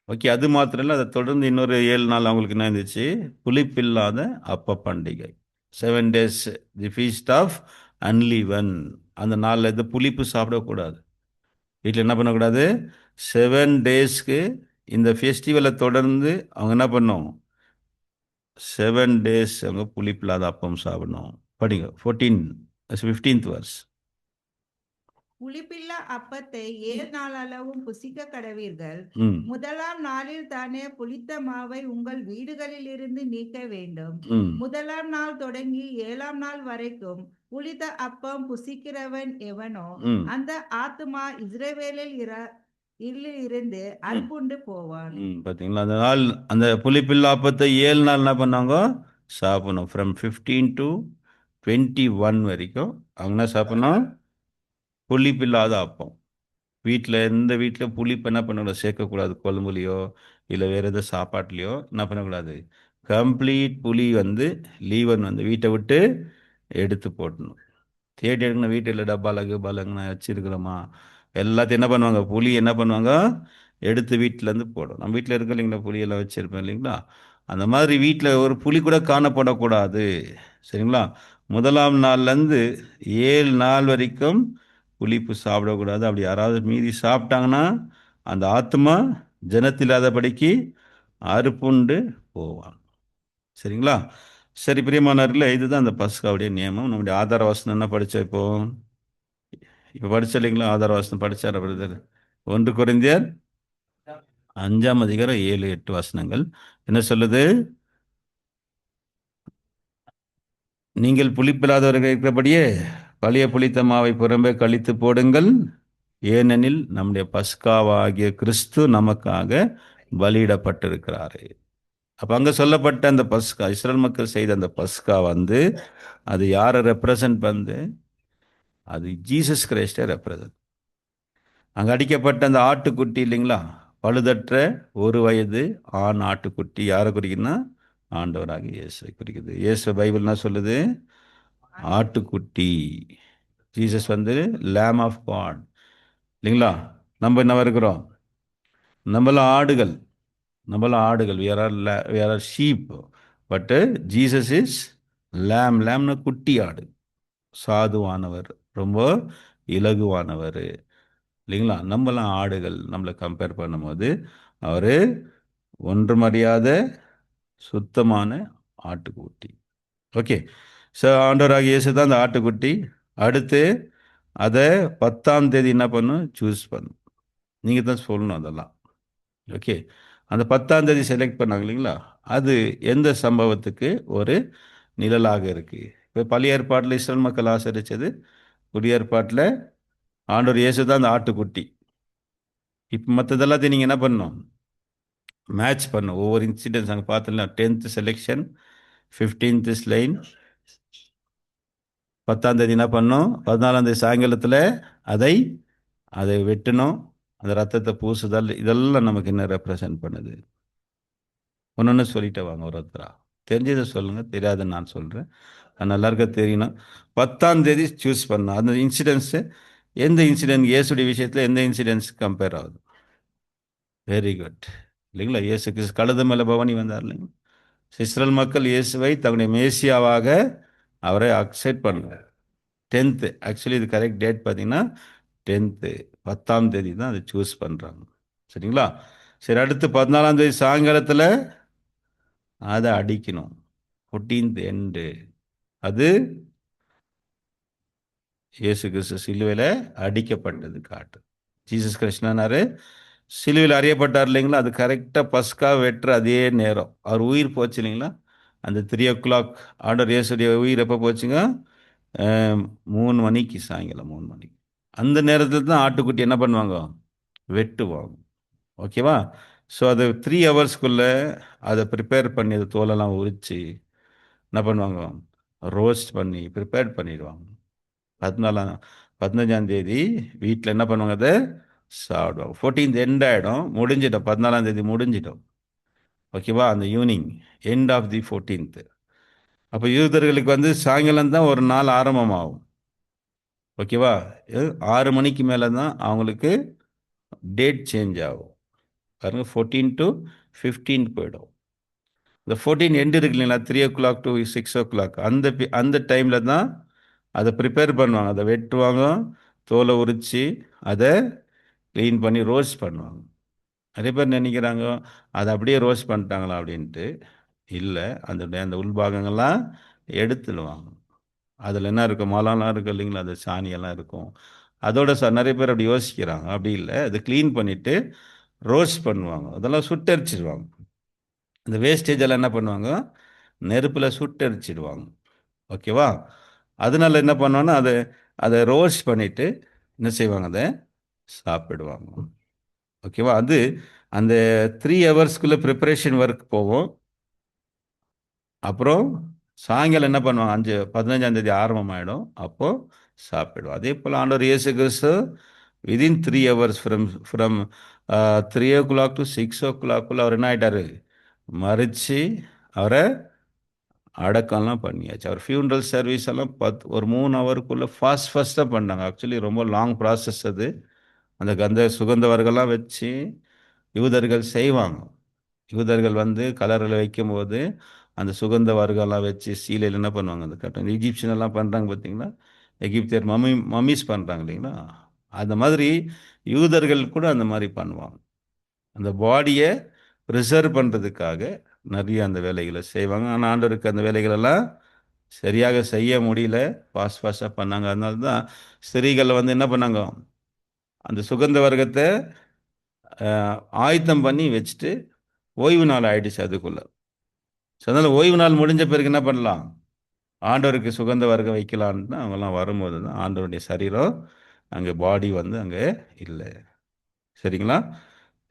ஓகே, அது மாத்திரம் இல்லை, அதை தொடர்ந்து இன்னொரு 7 நாள் அவங்களுக்கு என்ன இருந்துச்சு, புளிப்பில்லாத அப்ப பண்டிகை. 7 days the feast of unleaven. அந்த நாளில் எது புளிப்பு சாப்பிடக்கூடாது. வீட்டில் என்ன பண்ணக்கூடாது, 7 daysக்கு இந்த ஃபெஸ்டிவலை தொடர்ந்து அவங்க என்ன பண்ணும், 7 days அவங்க புளிப்பில்லாத அப்பம் சாப்பிடணும். படிங்க 14 15th verse. புளிப்பில்லா அப்பத்தை 7 நாளளவும் புசிக்க கடவீர்கள். ம் 1 நாளில் தானே புளித்த மாவை உங்கள் வீடுகளிலிருந்து நீக்க வேண்டும். ம் 1 நாள் தொடங்கி 7 நாள் வரைக்கும் புளித்த அப்பம் புசிக்கிறவன் எவனோ ம் அந்த ஆத்துமா இஸ்ரவேலில் இருந்து ம் அறுப்புண்டு போவான். பார்த்தீங்களா? அந்த நாள் அந்த புளிப்பில்லா அப்பத்தை 7 நாள் என்ன பண்ணாங்க? சாப்பிடணும். ஃப்ரம் 15 டு 21 வரைக்கும் அவங்க என்ன சாப்பிடணும்? புளிப்பில்லாத அப்பம். எந்த வீட்டில் புளிப்பு என்ன பண்ணக்கூடாது? சேர்க்கக்கூடாது. குழம்புலையோ இல்லை வேறு எதாவது சாப்பாட்லேயோ என்ன பண்ணக்கூடாது? கம்ப்ளீட் புளி லீவன் வீட்டை விட்டு எடுத்து போட்டணும். தேடி எடுக்கணும். வீட்டில் டப்பால கிப்பாலங்கண்ணா வச்சுருக்கிறோமா எல்லாத்தையும் என்ன பண்ணுவாங்க? புளி என்ன பண்ணுவாங்க? எடுத்து வீட்டிலேருந்து போடும். நம்ம வீட்டில் இருக்க இல்லைங்களா, புளியெல்லாம் வச்சுருப்பேன் இல்லைங்களா? அந்த மாதிரி வீட்டில் ஒரு புளி கூட காணப்படக்கூடாது. சரிங்களா? 1 நாள்லேருந்து 7 நாள் வரைக்கும் புளிப்பு சாப்பிடக்கூடாது. அப்படி யாராவது மீறி சாப்பிட்டாங்கன்னா அந்த ஆத்மா ஜனத்தில்லாதபடிக்கு அறுப்புண்டு போவான். சரிங்களா? சரி பிரியமானவர்களே, இதுதான் அந்த பஸ்காவுடைய நியமம். நம்முடைய ஆதார வசனம் என்ன படித்தோம் இப்போ படிச்ச இல்லைங்களா? ஆதார வசனம் படித்தார் பிரதர். 1 கொரிந்தியர் 5 அதிகாரம் 7-8 வசனங்கள் என்ன சொல்லுது? நீங்கள் புளிப்பில்லாதவர்கள் இருக்கிறபடியே பழைய புளித்த மாவை புறம்பே கழித்து போடுங்கள், ஏனெனில் நம்முடைய பஸ்காவாகிய கிறிஸ்து நமக்காக பலியிடப்பட்டிருக்கிறாரு. அப்போ அங்கே சொல்லப்பட்ட அந்த பஸ்கா, இஸ்ரேல் மக்கள் செய்த அந்த பஸ்கா அது யாரை ரெப்ரசன்ட் அது ஜீசஸ் கிரைஸ்டை ரெப்ரசன்ட். அங்கே அடிக்கப்பட்ட அந்த ஆட்டுக்குட்டி இல்லைங்களா, பழுதற்ற 1 வயது ஆண் ஆட்டுக்குட்டி யாரை குறிக்குதுன்னா ஆண்டவராக இயேசுவை குறிக்குது. இயேசு பைபிள் என்ன சொல்லுது? ஆட்டுக்குட்டி. ஜீசஸ் லேம் ஆஃப் காட் இல்லைங்களா? நம்ம என்ன இருக்கிறோம்? நம்மளாம் ஆடுகள் we are sheep, பட்டு ஜீசஸ் இஸ் லேம்னு குட்டி ஆடு. சாதுவானவர், ரொம்ப இலகுவானவர் இல்லைங்களா? நம்மளாம் ஆடுகள். நம்மளை கம்பேர் பண்ணும்போது அவர் ஒன்றுமறியாத சுத்தமான ஆட்டுக்குட்டி. ஓகே. ஸோ ஆண்டவராக இயேசு தான் அந்த ஆட்டுக்குட்டி. அடுத்து அதை 10ஆம் தேதி என்ன பண்ணும்? சூஸ் பண்ணும். நீங்கள் தான் சொல்லணும் அதெல்லாம். ஓகே. அந்த 10ஆம் தேதி செலக்ட் பண்ணாங்க இல்லைங்களா, அது எந்த சம்பவத்துக்கு ஒரு நிழலாக இருக்குது? இப்போ பழைய ஏற்பாட்டில் இஸ்ரேல் மக்கள் ஆசரித்தது, புதிய ஏற்பாட்டில் ஆண்டவர் இயேசு தான் அந்த ஆட்டுக்குட்டி. இப்போ மற்றதெல்லாத்தையும் நீங்கள் என்ன பண்ணணும்? மேட்ச் பண்ணும். ஒவ்வொரு இன்சிடென்ட்ஸ் அங்கே பார்த்தோம்னா 10th செலெக்ஷன், 15th லைன், 10ஆம் தேதி என்ன பண்ணணும்? 14ஆம் தேதி சாயங்காலத்தில் அதை அதை வெட்டணும். அந்த ரத்தத்தை பூசுதல், இதெல்லாம் நமக்கு என்ன ரெப்ரசன்ட் பண்ணுது? ஒன்று சொல்லிட்டு வாங்க ஒருத்தரா. தெரிஞ்சதை சொல்லுங்கள், தெரியாதுன்னு நான் சொல்கிறேன். அது நல்லா இருக்க தெரியணும். 10ஆம் தேதி சூஸ் பண்ணணும். அந்த இன்சிடென்ட்ஸு எந்த இன்சிடென்ட் இயேசுடைய விஷயத்தில் எந்த இன்சிடென்ட்ஸ் கம்பேர் ஆகுது? வெரி குட் இல்லைங்களா? இயேசு கிறிஸ்து கழுத மேலே பவனி வந்தார் இல்லைங்களா? இஸ்ரேல் மக்கள் இயேசுவை தன்னுடைய மேசியாவாக அவரை அக்செப்ட் பண்ணுவார். 10th, ஆக்சுவலி இது கரெக்ட் டேட் பார்த்தீங்கன்னா 10th, 10ஆம் தேதி தான் அதை சூஸ் பண்ணுறாங்க. சரிங்களா? சரி, அடுத்து 14ஆம் தேதி சாயங்காலத்தில் அதை அடிக்கணும். 14th end. அது இயேசு கிறிஸ்து சிலுவையில் அடிக்கப்பட்டது காட்டு. ஜீசஸ் கிறிஸ்துனாரு சிலுவையில் அறியப்பட்டார் இல்லைங்களா? அது கரெக்டாக பஸ்கா வெட்டுற அதே நேரம் அவர் உயிர் போச்சு இல்லைங்களா? அந்த 3 o'clock ஆர்டர் இயேசுடைய உயிர் எப்போ போச்சுங்க? 3 மணிக்கு, சாயங்காலம் 3 மணிக்கு. அந்த நேரத்தில் தான் ஆட்டுக்குட்டி என்ன பண்ணுவாங்க? வெட்டுவாங்க. ஓகேவா? ஸோ அது 3 ஹவர்ஸ்க்குள்ளே அதை ப்ரிப்பேர் பண்ணி அதை தோலெல்லாம் உரித்து என்ன பண்ணுவாங்க? ரோஸ்ட் பண்ணி ப்ரிப்பேர் பண்ணிடுவாங்க. 15ஆம் தேதி வீட்டில் என்ன பண்ணுவாங்க? அதை சாப்பிடுவாங்க. 14th எண்ட் ஆகிடும், முடிஞ்சிடும். 14ஆம் தேதி முடிஞ்சிடும். ஓகேவா? அந்த evening end of the 14th. அப்போ யூதர்களுக்கு சாயங்காலம் தான் ஒரு நாள் ஆரம்பமாகும். ஓகேவா? 6 மணிக்கு மேலே தான் அவங்களுக்கு டேட் சேஞ்ச் ஆகும். பாருங்க, 14 to 15 போயிடும். இந்த 14 எண்டு இருக்கு இல்லைங்களா, 3 o'clock to 6 o'clock, அந்த டைமில் தான் அதை ப்ரிப்பேர் பண்ணுவாங்க. அதை வெட்டுவாங்க, தோலை உரித்து அதை க்ளீன் பண்ணி ரோஸ்ட் பண்ணுவாங்க. நிறைய பேர் நினைக்கிறாங்க அதை அப்படியே ரோஸ்ட் பண்ணிட்டாங்களா அப்படின்ட்டு. இல்லை, அந்த உள்பாகங்கள்லாம் எடுத்துடுவாங்க. அதில் என்ன இருக்கும்? மலம்லாம் இருக்கும் இல்லைங்களா, அது சாணியெல்லாம் இருக்கும். அதோட நிறைய பேர் அப்படி யோசிக்கிறாங்க. அப்படி இல்லை, அது க்ளீன் பண்ணிட்டு ரோஸ்ட் பண்ணுவாங்க, அதெல்லாம் சுட்டரிச்சிடுவாங்க. இந்த வேஸ்டேஜ் எல்லாம் என்ன பண்ணுவாங்க, நெருப்பில் சுட்டரிச்சிடுவாங்க. ஓகேவா? அதனால என்ன பண்ணுவாங்கன்னா அதை அதை ரோஸ்ட் பண்ணிட்டு என்ன செய்வாங்க, அதை சாப்பிடுவாங்க. ஓகேவா? அது அந்த 3 ஹவர்ஸ்க்குள்ள ப்ரிப்பரேஷன் ஒர்க் போகும். அப்புறம் சாயங்காலம் என்ன பண்ணுவாங்க, 15ஆம் தேதி ஆரம்பமாயிடும், அப்போ சாப்பிடுவோம். அதே போல் ஆண்டவர் இயேசு கிறிஸ்து within 3 hours from 3 o'clock to 6 o'clock அவர் என்ன ஆயிட்டாரு, மறிச்சு அவரை அடக்கம்லாம் பண்ணியாச்சு. அவர் ஃபியூனரல் சர்வீஸ் எல்லாம் ஒரு 3 ஹவருக்குள்ள ஃபாஸ்ட்டாக பண்ணாங்க. ஆக்சுவலி ரொம்ப லாங் ப்ராசஸ் அது. அந்த சுகந்தவர்கள்லாம் வச்சு யூதர்கள் செய்வாங்க. யூதர்கள் வந்து கலரில் வைக்கும்போது அந்த சுகந்த வர்க்கம்லாம் வச்சு சீலையில் என்ன பண்ணுவாங்க, அந்த கட்டம் ஈஜிப்சியன் எல்லாம் பண்ணுறாங்க பார்த்தீங்களா, எகிப்தியர் மம்மிஸ் பண்ணுறாங்க இல்லைங்களா, அந்த மாதிரி யூதர்கள் கூட அந்த மாதிரி பண்ணுவாங்க. அந்த பாடியை ப்ரிசர்வ் பண்ணுறதுக்காக நிறைய அந்த வேலைகளை செய்வாங்க. ஆனால் ஆண்டவருக்கு அந்த வேலைகளெல்லாம் சரியாக செய்ய முடியல, ஃபாஸ்ட்டாக பண்ணாங்க. அதனால தான் ஸ்திரீகள் வந்து என்ன பண்ணாங்க, அந்த சுகந்த வர்க்கத்தை ஆயத்தம் பண்ணி வச்சுட்டு ஓய்வு நாள் ஆயிடுச்சு அதுக்குள்ள. ஸோ அதனால் ஓய்வு நாள் முடிஞ்ச பிறகு என்ன பண்ணலாம், ஆண்டவருக்கு சுகந்த வர்க்கம் வைக்கலான்னு அவங்கெல்லாம் வரும்போது தான் ஆண்டவருடைய சரீரம் அங்கே பாடி வந்து அங்கே இல்லை. சரிங்களா?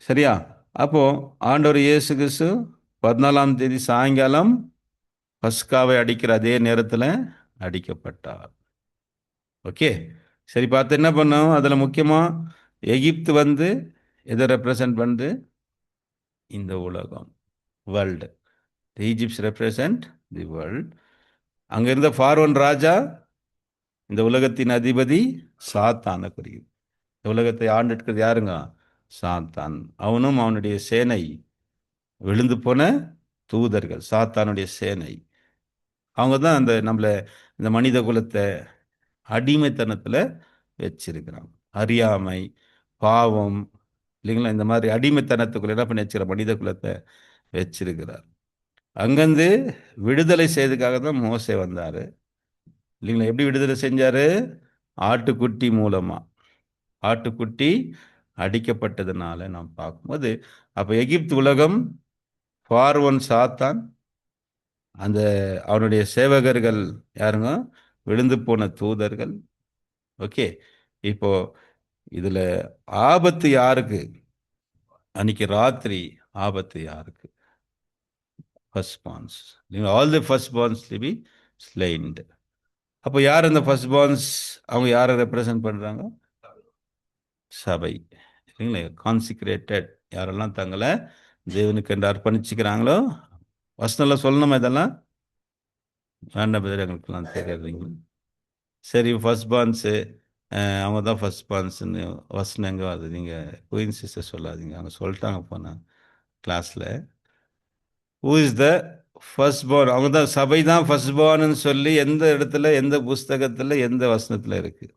சரியா? அப்போ ஆண்டவர் இயேசு கிறிஸ்து 14ஆம் தேதி சாயங்காலம் பஸ்காவை அடிக்கிற அதே நேரத்தில் அடிக்கப்பட்டார். ஓகே, சரி. பார்த்து என்ன பண்ணோம், அதில் முக்கியமாக எகிப்து வந்து எதை ரெப்ரசன்ட் பண்ணுது, இந்த உலகம், world. Egypts represent the world. அங்கே இருந்த ஃபாரோன் ராஜா இந்த உலகத்தின் அதிபதி சாத்தான குறியுது. இந்த உலகத்தை ஆண்டுக்கிறது யாருங்க, சாத்தான். அவனும் அவனுடைய சேனை, விழுந்து போன தூதர்கள், சாத்தானுடைய சேனை. அவங்க தான் நம்மளை இந்த மனித குலத்தை அடிமைத்தனத்தில் வச்சிருக்கிறாங்க. அறியாமை, பாவம் இல்லைங்களா, இந்த மாதிரி அடிமைத்தனத்துக்குள்ள என்ன பண்ணி வச்சுக்கிற மனித குலத்தை வச்சிருக்கிறார். அங்கேருந்து விடுதலை செய்யறதுக்காக தான் மோசே வந்தார் இல்லைங்களா. எப்படி விடுதலை செஞ்சாரு, ஆட்டுக்குட்டி மூலமா. ஆட்டுக்குட்டி அடிக்கப்பட்டதுனால நாம் பார்க்கும்போது அப்போ எகிப்து உலகம், பார்வோன் சாத்தான், அந்த அவனுடைய சேவகர்கள் யாருங்க, விழுந்து போன தூதர்கள். ஓகே, இப்போ இதுல ஆபத்து யாருக்கு, அன்னைக்கு ராத்திரி ஆபத்து யாருக்கு, first borns. All the first borns to be slained. அப்போ யார் அந்த ஃபர்ஸ்ட் பார்ன்ஸ், அவங்க யாரை ரெப்ரசன்ட் பண்றாங்க, சபை இல்லைங்களா, கான்சிக்ரேட்டட். யாரெல்லாம் தங்களை தேவனுக்கு என்று அர்ப்பணிச்சுக்கிறாங்களோ. வசனம்லாம் சொல்லணுமா இதெல்லாம், வேண்டாம் பேர், எங்களுக்கெல்லாம் தெரியாதுங்க. சரி, ஃபர்ஸ்ட் பார்ன்ஸு அவங்க தான் ஃபர்ஸ்ட் பார்ன்ஸ்ன்னு வசனம் எங்கே அது, நீங்கள் குயின் சிஸ்டர் சொல்லாதீங்க, அவங்க சொல்லிட்டாங்க போன கிளாஸில். Who is the first born, அவங்க தான், சபை தான் ஃபர்ஸ்ட் பார்ன்னு சொல்லி எந்த இடத்துல, எந்த புஸ்தகத்தில், எந்த வசனத்தில் இருக்கு?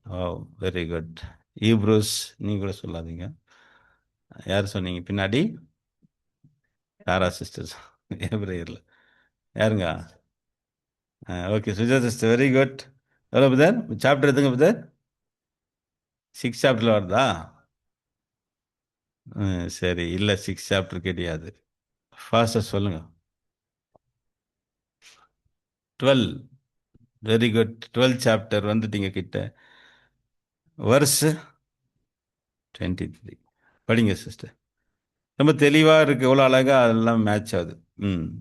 ஓ, வெரி குட். ஈப்ரூஸ், நீங்கள் கூட சொல்லாதீங்க. யார் சொன்னீங்க பின்னாடி, யாரா சிஸ்டர்ஸ், எப்ரேயரில் யாருங்க? Okay, Suja sister, very good. எவ்வளோ புதர் சாப்டர் எதுங்க புதர், 6 சாப்டரில் வருதா? சரி, இல்லை 6 சாப்டர் கிடையாது, ஃபாஸ்ட்டாக சொல்லுங்க. 12, வெரி குட். 12 சாப்டர் வந்துட்டீங்க கிட்ட. வர்ஸ் 23 படிங்க சிஸ்டர். ரொம்ப தெளிவாக இருக்கு, எவ்வளோ அழகா அதெல்லாம் மேட்ச் ஆகுது.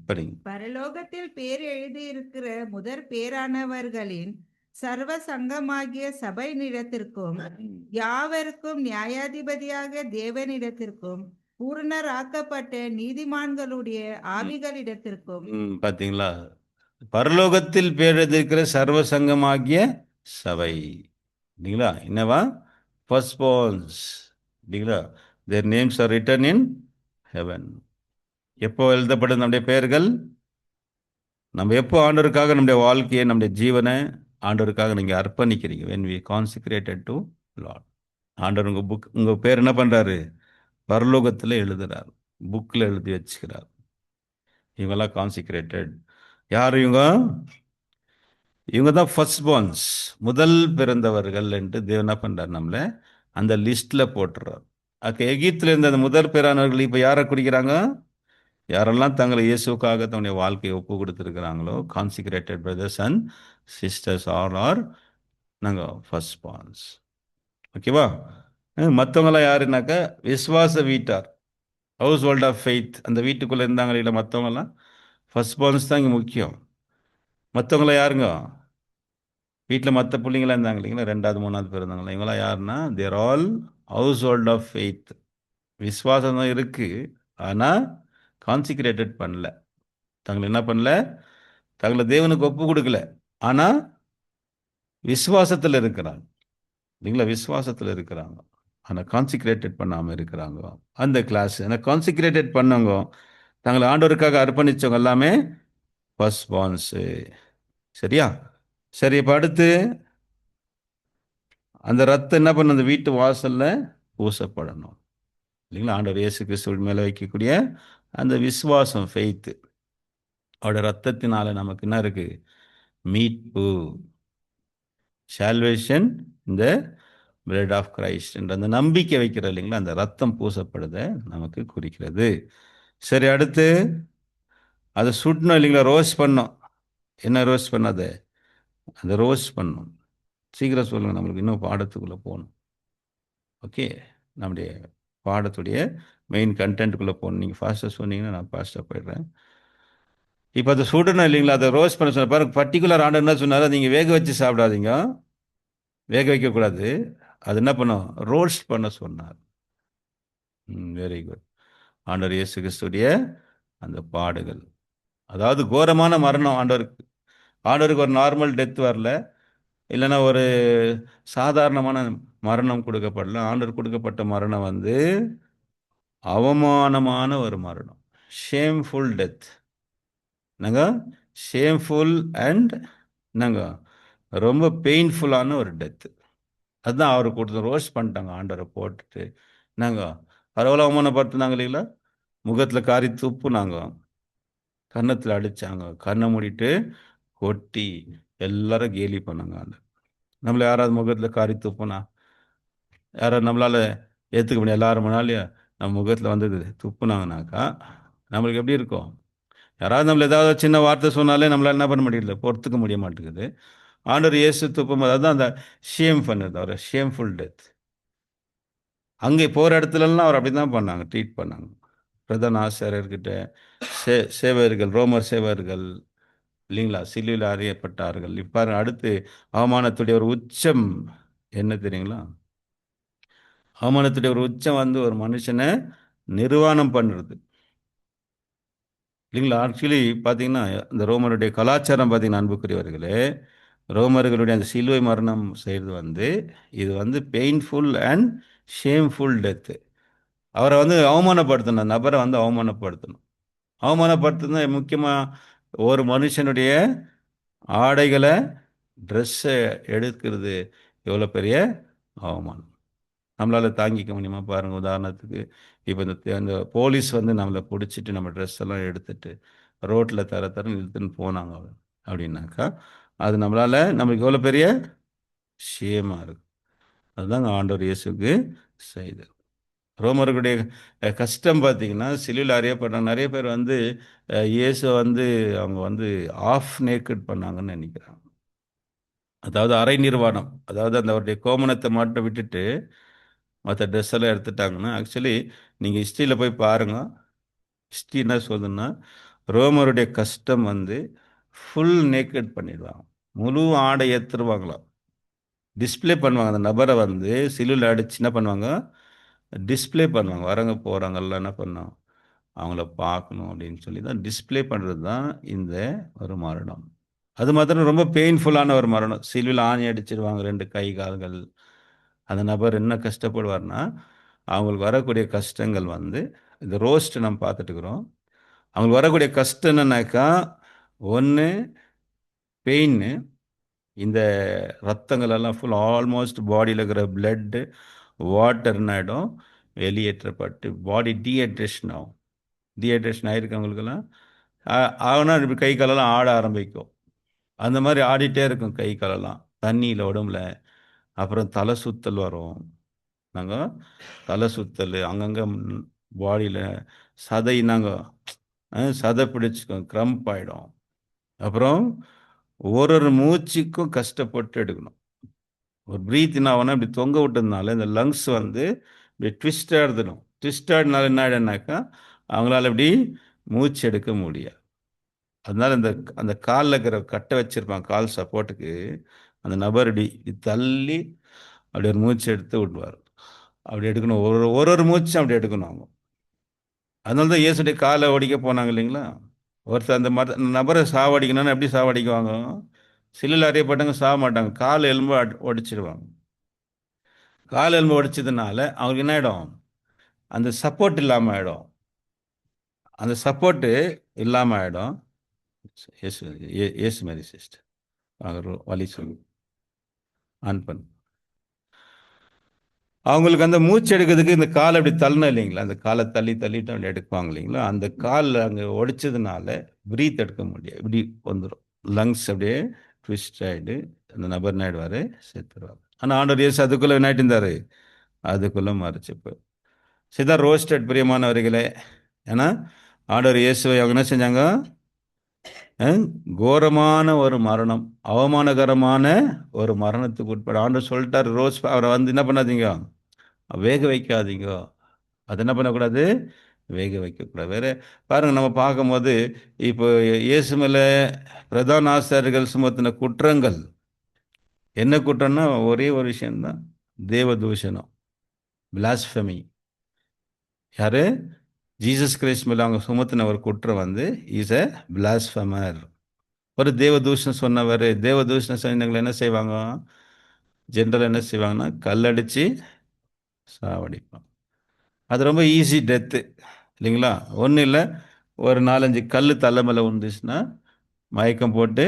படிங்க. பரலோகத்தில் பேர் எழுதியிருக்கிற முதற் பேரானவர்களின் சர்வ சங்கமாகிய சபையினிடத்திற்கும் யாவருக்கும் நியாயாதிபதியாக தேவனிடத்திற்கும் பூரணராக்கப்பட்ட நீதிமான்களுடைய ஆவிகளிடத்திற்கும். பார்த்தீங்களா, பரலோகத்தில் பேர் எழுதியிருக்கிற சர்வ சங்கமாகிய சபை இல்லைங்களா, என்னவா, ஃபர்ஸ்ட் பார்ன்ஸ் இல்லைங்களா, their names are written in heaven. எப்போ எழுதப்படும் நம்முடைய பெயர்கள், நம்ம எப்போ ஆண்டவருக்காக நம்முடைய வாழ்க்கையை, நம்முடைய ஜீவனை ஆண்டவருக்காக நீங்கள் அர்ப்பணிக்கிறீங்க, when we consecrated to Lord. ஆண்டவர் உங்கள் பேர் என்ன பண்ணுறாரு, பரலோகத்தில் எழுதுறார், புக்கில் எழுதி வச்சுக்கிறார். இவங்கெல்லாம் கான்சிக்ரேட்டட். யார் இவங்க, இவங்க தான் ஃபர்ஸ்ட் பார்ன்ஸ், முதல் பிறந்தவர்கள் என்று தேவன் என்ன பண்றார், நம்மள அந்த லிஸ்ட்ல போட்டுறார். எகிப்துல இருந்த அந்த முதல் பிறந்தவர்கள் இப்ப யாரை குறிக்கிறாங்க? யாரெல்லாம் தங்களை இயேசுக்காக தன்னுடைய வாழ்க்கையை ஒப்பு கொடுத்துருக்கிறாங்களோ, consecrated brothers and sisters are நாங்கள் ஃபர்ஸ்ட் பார்ன்ஸ். ஓகேவா? மற்றவங்களாம் யாருனாக்கா விஸ்வாச வீட்டார், ஹவுஸ் ஹோல்ட் ஆஃப் ஃபெய்த், அந்த வீட்டுக்குள்ளே இருந்தாங்களே இல்லை மற்றவங்கலாம் ஃபர்ஸ்ட் பார்ன்ஸ் தான் இங்கே முக்கியம். மற்றவங்களாம் யாருங்க? வீட்டில் மற்ற பிள்ளைங்களாம் இருந்தாங்க இல்லைங்களா, ரெண்டாவது மூணாவது பேர் இருந்தாங்களா, இவங்களாம் யாருன்னா there all household of faith. விஸ்வாசம் தான் இருக்குது, ஆனால் கான்சிக்ரேட்டட் பண்ணல. தங்களை என்ன பண்ணல? தங்களை தேவனுக்கு ஒப்பு கொடுக்கல, ஆனால் விசுவாசத்தில் இருக்கிறாங்க இல்லைங்களா, விசுவாசத்தில் இருக்கிறாங்க, ஆனால் கான்சிக்ரேட்டட் பண்ணாமல் இருக்கிறாங்க. அந்த கிளாஸ் ஆனால் கான்சிக்ரேட்டட் பண்ணவங்க, தங்களை ஆண்டவருக்காக அர்ப்பணித்தவங்க எல்லாமே ஃபர்ஸ்ட் பார்ன்ஸு. சரியா? சரி, இப்போ அடுத்து அந்த ரத்தம் என்ன பண்ண, அந்த வீட்டு வாசல்ல பூசப்படணும் இல்லைங்களா. ஆண்டவர் இயேசு கிறிஸ்துவின் மேலே வைக்கக்கூடிய அந்த விசுவாசம், ஃபெய்த்து, அவருடைய ரத்தத்தினால நமக்கு என்ன இருக்கு? மீட்பு, சால்வேஷன் இந்த பிளட் ஆஃப் கிரைஸ்ட் என்ற அந்த நம்பிக்கை வைக்கிற இல்லைங்களா, அந்த ரத்தம் பூசப்படுத நமக்கு குறிக்கிறது. சரி, அடுத்து அதை சுடணும் இல்லைங்களா, ரோஸ்ட் பண்ணோம். என்ன ரோஸ்ட் பண்ணாது? அந்த ரோஸ்ட் பண்ணும். சீக்கிரம் சொல்லுங்க, நம்மளுக்கு இன்னும் பாடத்துக்குள்ளே போகணும். ஓகே, நம்முடைய பாடத்துடைய மெயின் கண்டென்ட்டுக்குள்ளே போகணும். நீங்கள் ஃபாஸ்ட்டாக சொன்னீங்கன்னா நான் ஃபாஸ்ட்டாக போயிடுறேன். இப்போ அதை சுடணும் இல்லைங்களா, அதை ரோஸ்ட் பண்ண சொன்ன பாருங்க. பர்டிகுலர் ஆர்டர் என்ன சொன்னார்? நீங்கள் வேக வச்சு சாப்பிடாதீங்க, வேக வைக்கக்கூடாது. அது என்ன பண்ணும்? ரோஸ்ட் பண்ண சொன்னார். Very good. ஆண்டவர் இயேசு கிறிஸ்துடைய அந்த பாடுகள், அதாவது கோரமான மரணம். ஆண்டவருக்கு ஒரு நார்மல் டெத் வரல, இல்லைன்னா ஒரு சாதாரணமான மரணம் கொடுக்கப்படல. ஆண்டவர் கொடுக்கப்பட்ட மரணம் வந்து அவமானமான ஒரு மரணம், ஷேம்ஃபுல் டெத். என்னங்க? ஷேம்ஃபுல் அண்ட் என்னங்க, ரொம்ப பெயின்ஃபுல்லான ஒரு டெத்து. அதுதான் அவருக்கு கொடுத்து ரோஸ்ட் பண்ணிட்டாங்க ஆண்டவரை போட்டுட்டு. நாங்கள் பரவாயில்ல, அவமானப்படுத்தினாங்க இல்லைங்களா, முகத்தில் காரி துப்புனாங்க, கன்னத்தில் அடித்தாங்க, கண்ணை மூடிட்டு கொட்டி எல்லாரும் கேலி பண்ணாங்க. அந்த நம்மளை யாராவது முகத்தில் காரி துப்புனா யாராவது நம்மளால் ஏற்றுக்க முடியும்? எல்லாரும் முன்னாலையும் நம்ம முகத்தில் வந்து துப்புனாங்கனாக்கா நம்மளுக்கு எப்படி இருக்கும்? யாராவது நம்மள ஏதாவது சின்ன வார்த்தை சொன்னாலே நம்மளால் என்ன பண்ண முடியல, பொறுத்துக்க முடிய மாட்டேங்குது. ஆண்டவர் இயேசு துப்பும்போது அதுதான் அந்த ஷேம் பண்ணுறது, அவர் ஷேம்ஃபுல் டெத். அங்கே போகிற இடத்துலலாம் அவர் அப்படி தான் பண்ணாங்க, ட்ரீட் பண்ணாங்க. பிரதான ஆசிரியர்கிட்ட சேவர்கள், ரோமர் சேவர்கள் இல்லைங்களா, சிலுவையில் அறியப்பட்டார்கள். இப்போ அடுத்து அவமானத்துடைய ஒரு உச்சம் என்ன தெரியுங்களா? அவமானத்துடைய ஒரு உச்சம் வந்து ஒரு மனுஷனை நிர்வாணம் பண்ணுறது இல்லைங்களா. ஆக்சுவலி பார்த்தீங்கன்னா இந்த ரோமருடைய கலாச்சாரம் பார்த்தீங்கன்னா, அன்புக்குரியவர்களே, ரோமர்களுடைய அந்த சிலுவை மரணம் செய்கிறது வந்து இது வந்து பெயின்ஃபுல் அண்ட் ஷேம்ஃபுல் டெத்து. அவரை வந்து அவமானப்படுத்தணும், நபரை வந்து அவமானப்படுத்தணும். அவமானப்படுத்தினா முக்கியமாக ஒரு மனுஷனுடைய ஆடைகளை, ட்ரெஸ்ஸை எடுக்கிறது எவ்வளோ பெரிய அவமானம். நம்மளால் தாங்கிக்க முடியுமா பாருங்கள்? உதாரணத்துக்கு இப்போ இந்த போலீஸ் வந்து நம்மளை பிடிச்சிட்டு நம்ம ட்ரெஸ் எல்லாம் எடுத்துட்டு ரோட்டில் தரன்னு இழுத்துன்னு போனாங்க அப்படின்னாக்கா அது நம்மளுக்கு எவ்வளோ பெரிய ஷேமாக இருக்கும். அதுதாங்க ஆண்டவர் இயேசுக்கு செய்தது. ரோமர்களுடைய கஷ்டம் பார்த்தீங்கன்னா, சிலுவையில் அறியப்படுறாங்க. நிறைய பேர் வந்து இயேசு வந்து அவங்க வந்து ஆஃப் நேக்கட் பண்ணாங்கன்னு நினைக்கிறாங்க. அதாவது அரை நிர்வாணம், அதாவது அந்த அவருடைய கோமணத்தை மட்டும் விட்டுட்டு மற்ற ட்ரெஸ் எல்லாம் எடுத்துட்டாங்கன்னா, ஆக்சுவலி நீங்கள் ஹிஸ்ட்ரியில் போய் பாருங்கள். ஹிஸ்ட்ரி என்ன சொல்லுதுன்னா, ரோமருடைய கஷ்டம் வந்து ஃபுல் நேக்கட் பண்ணிடுவாங்க, முழு ஆடை ஏற்றுருவாங்களாம், டிஸ்பிளே பண்ணுவாங்க. அந்த நபரை வந்து சிலுவையில் அடிச்சு என்ன பண்ணுவாங்க, டிஸ்பிளே பண்ணுவாங்க. வரங்க போகிறவங்கெல்லாம் என்ன பண்ணோம், அவங்கள பார்க்கணும் அப்படின்னு சொல்லி தான் டிஸ்பிளே பண்ணுறது தான் இந்த ஒரு மரணம். அது மாத்திரம் ரொம்ப பெயின்ஃபுல்லான ஒரு மரணம். சிலுவையில் ஆணி அடிச்சிடுவாங்க, ரெண்டு கை கால்கள். அந்த நபர் என்ன கஷ்டப்படுவார்னா, அவங்களுக்கு வரக்கூடிய கஷ்டங்கள் வந்து இந்த ரோஸ்ட் நம்ம பார்த்துட்டுக்கிறோம். அவங்களுக்கு வரக்கூடிய கஷ்டம் என்னன்னாக்கா, ஒன்று பெயின், இந்த ரத்தங்கள் எல்லாம் ஃபுல் ஆல்மோஸ்ட் பாடியில் இருக்கிற பிளட்டு வாட்டர் என்ன ஆகிடும், வெளியேற்றப்பட்டு பாடி டீஹைட்ரேஷன் ஆகும். டீஹைட்ரேஷன் ஆகிருக்கவங்களுக்கெல்லாம் ஆனால் இப்படி கை காலெல்லாம் ஆட ஆரம்பிக்கும். அந்த மாதிரி ஆடிட்டே இருக்கும் கை காலெல்லாம் தண்ணியில் உடம்புல. அப்புறம் தலை சுத்தல் வரும். நாங்கள் தலை சுத்தல் அங்கங்கே பாடியில் சதை சதை பிடிச்சிக்கும், க்ரம்ப் ஆகிடும். அப்புறம் ஒரு ஒரு மூச்சுக்கும் கஷ்டப்பட்டு எடுக்கணும். ஒரு பிரீத் என்ன ஆகும்னா இப்படி தொங்க விட்டதுனால இந்த லங்ஸ் இப்படி ட்விஸ்ட் ஆடுதணும். ட்விஸ்ட் ஆடினால என்ன ஆயிடுனாக்கா அவங்களால இப்படி மூச்சு எடுக்க முடியாது. அதனால அந்த காலில் இருக்கிற கட்டை வச்சிருப்பாங்க கால் சப்போர்ட்டுக்கு, அந்த நபர் இப்படி தள்ளி அப்படி ஒரு மூச்சு எடுத்து விடுவார். அப்படி எடுக்கணும், ஒரு ஒரு ஒரு மூச்சும் அப்படி எடுக்கணும் அவங்க. அதனால தான் இயேசுடைய காலை ஒடிக்க போனாங்க இல்லைங்களா. ஒருத்தர் அந்த நபரை சாவடிக்கணும்னா எப்படி சாவடிக்குவாங்க? சில்லில் அறியப்பட்டவங்க சாக மாட்டாங்க, கால் எலும்பு ஒடிச்சிடுவாங்க. கால் எலும்பு ஒடிச்சதுனால அவங்களுக்கு என்ன ஆகிடும்? அந்த சப்போர்ட் இல்லாமல் ஆகிடும். அந்த சப்போர்ட்டு இல்லாமல் ஆகிடும். இயேசு இயேசு மாதிரி சிஸ்டர் வாங்க வழி சொல்லு ஆன் பண்ணு. அவங்களுக்கு அந்த மூச்சு எடுக்கிறதுக்கு இந்த காலை அப்படி தள்ளணும் இல்லைங்களா, அந்த காலை தள்ளிட்டு அப்படி எடுப்பாங்க இல்லைங்களா, அந்த கால் அங்கே ஒடிச்சதுனால பிரீத் எடுக்க முடியாது, இப்படி வந்துடும். லங்ஸ் அப்படியே ட்விஸ்ட் ஆகிட்டு அந்த நபர் என்ன ஆயிடுவார்? செத்துருவார். ஆனால் ஆண்டவர் இயேசு அதுக்குள்ளே என்ன ஆயிட்டு இருந்தார்? அதுக்குள்ளே மறைச்சிப்பு. சிதான் ரோஸ்டட் பிரியமானவர்களே. ஏன்னா ஆண்டவர் இயேசுவை அவங்க என்ன செஞ்சாங்க? கோரமான ஒரு மரணம், அவமானகரமான ஒரு மரணத்துக்கு உட்பட ஆண்டவர் சொல்லிட்டார். அவரை என்ன பண்ணாதீங்க, வேக வைக்காதீங்க. அது என்ன பண்ணக்கூடாது? வேக வைக்கக்கூடாது. வேற பாருங்க, நம்ம பார்க்கும்போது இப்போ இயேசு மேலே பிரதான ஆசாரியர்கள் சுமத்தின குற்றங்கள் என்ன குற்றம்னா ஒரே ஒரு விஷயம்தான், தேவதூஷணம், பிளாஸ்பெமி. யாரு? ஜீசஸ் கிரைஸ்ட் மேலே அவங்க சுமத்தின ஒரு குற்றம் இஸ் எ பிளாஸ்பெமர். ஒரு தேவதூஷணம் சொன்னவர். தேவதூஷணம் சொன்னவங்களை என்ன செய்வாங்க? ஜென்ரல் என்ன செய்வாங்கன்னா கல்லடிச்சு சாவடிப்பான். அது ரொம்ப ஈஸி டெத்து இல்லைங்களா. ஒன்றும் இல்லை, ஒரு 4-5 கல் தலை மேலே விழுந்துச்சுன்னா மயக்கம் போட்டு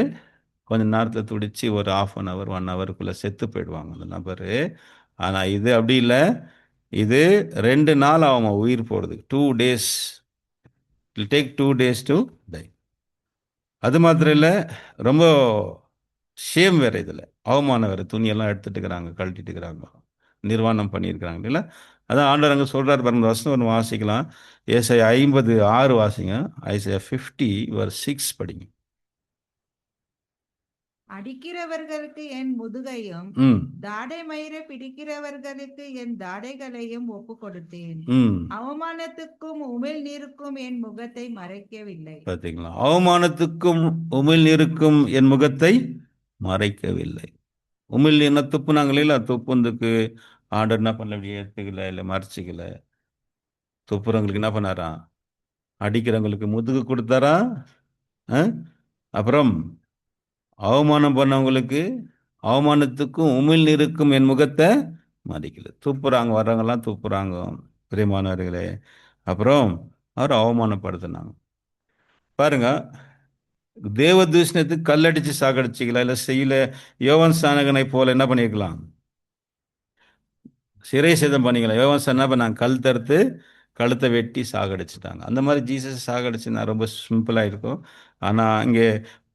கொஞ்சம் நேரத்தில் துடிச்சு ஒரு 1/2 1 ஹவருக்குள்ளே செத்து போயிடுவாங்க அந்த நபர். ஆனால் இது அப்படி இல்லை, இது 2 நாள் ஆகும் உயிர் போகிறதுக்கு. 2 days, it take 2 days to tie. அது மாத்திரம் இல்லை, ரொம்ப ஷேம் வேறு, இதில் அவமானம் வேறு. துணியெல்லாம் எடுத்துட்டு இருக்கிறாங்க, கழட்டிட்டு இருக்கிறாங்க, நிர்வாணம் பண்ணியிருக்கிறாங்க இல்லைங்களா. அதான் ஆண்டவர் அங்கே சொல்கிறார் பாருங்க, வசனம் ஒன்று வாசிக்கலாம். ஏசாயா 50:6 வாசிங்க. ஐசாயா 50:6 படிங்க. அடிக்கிறவர்களுக்கு என் முதுகையும் ம் தாடை மயிரை பிடிக்கிறவர்களுக்கு என் தாடைகளையும் ஒப்பு கொடுத்தேன். ம் அவமானத்துக்கும் உமிழ் நீருக்கும் என் முகத்தை மறைக்கவில்லை. பார்த்தீங்களா, அவமானத்துக்கும் உமிழ் நீருக்கும் என் முகத்தை மறைக்கவில்லை. உமிழ் என்ன துப்புனாங்களே இல்லை, துப்புந்துக்கு ஆண்டர் என்ன பண்ணல, இப்படி ஏற்றுக்கல, இல்லை மறைச்சிக்கல. துப்புறவங்களுக்கு என்ன பண்ணாரா? அடிக்கிறவங்களுக்கு முதுகு கொடுத்தாரா? அப்புறம் அவமானம் பண்ணவங்களுக்கு அவமானத்துக்கும் உமிழ் நீருக்கும் என் முகத்தை மதிக்கல. துப்புறாங்க, வர்றவங்கெல்லாம் துப்புறாங்க பிரியமானவர்களே. அப்புறம் அவர் அவமானப்படுத்தினாங்க பாருங்க. தேவதூஷணத்துக்கு கல்லடிச்சு சாகடிச்சிக்கலாம், இல்லை செய்யல யோவான் ஸ்நானகனை போல என்ன பண்ணியிருக்கலாம், சிறை சேதம் பண்ணிக்கலாம். யோவான் என்ன பண்ணாங்க? கல் தடுத்து கழுத்தை வெட்டி சாகடிச்சிட்டாங்க. அந்த மாதிரி ஜீசஸ் சாகடிச்சுன்னா ரொம்ப சிம்பிளாக இருக்கும். ஆனால் இங்கே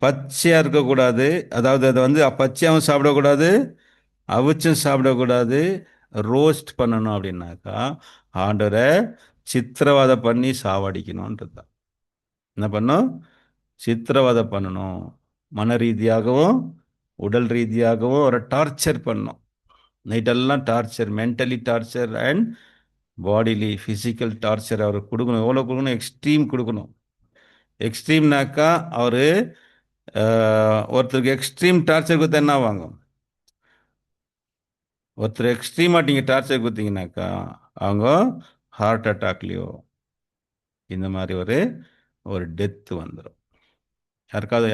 பச்சையாக இருக்கக்கூடாது, அதாவது அதை பச்சையாகவும் சாப்பிடக்கூடாது, அவிச்சும் சாப்பிடக்கூடாது, ரோஸ்ட் பண்ணணும். அப்படின்னாக்கா ஆண்டவரை சித்திரவதை பண்ணி சாவடிக்கணுன்றது தான். என்ன பண்ணும்? சித்திரவதை பண்ணணும். மன ரீதியாகவும் உடல் ரீதியாகவும் ஒரு டார்ச்சர் பண்ணணும். நைட்டெல்லாம் torture, mentally torture and bodily physical torture அவருக்கு கொடுக்கணும். எவ்வளோ கொடுக்கணும்? எக்ஸ்ட்ரீம் கொடுக்கணும். எக்ஸ்ட்ரீம்னாக்கா அவர் ஒருத்தருக்கு எக்ஸ்ட்ரீம் டார்ச்சர் கொடுத்தா என்ன வாங்கும்? ஒருத்தர் எக்ஸ்ட்ரீமாக நீங்கள் டார்ச்சர் கொடுத்தீங்கன்னாக்கா அவங்க ஹார்ட் அட்டாக்லேயோ இந்த மாதிரி ஒரு டெத்து வந்துடும்.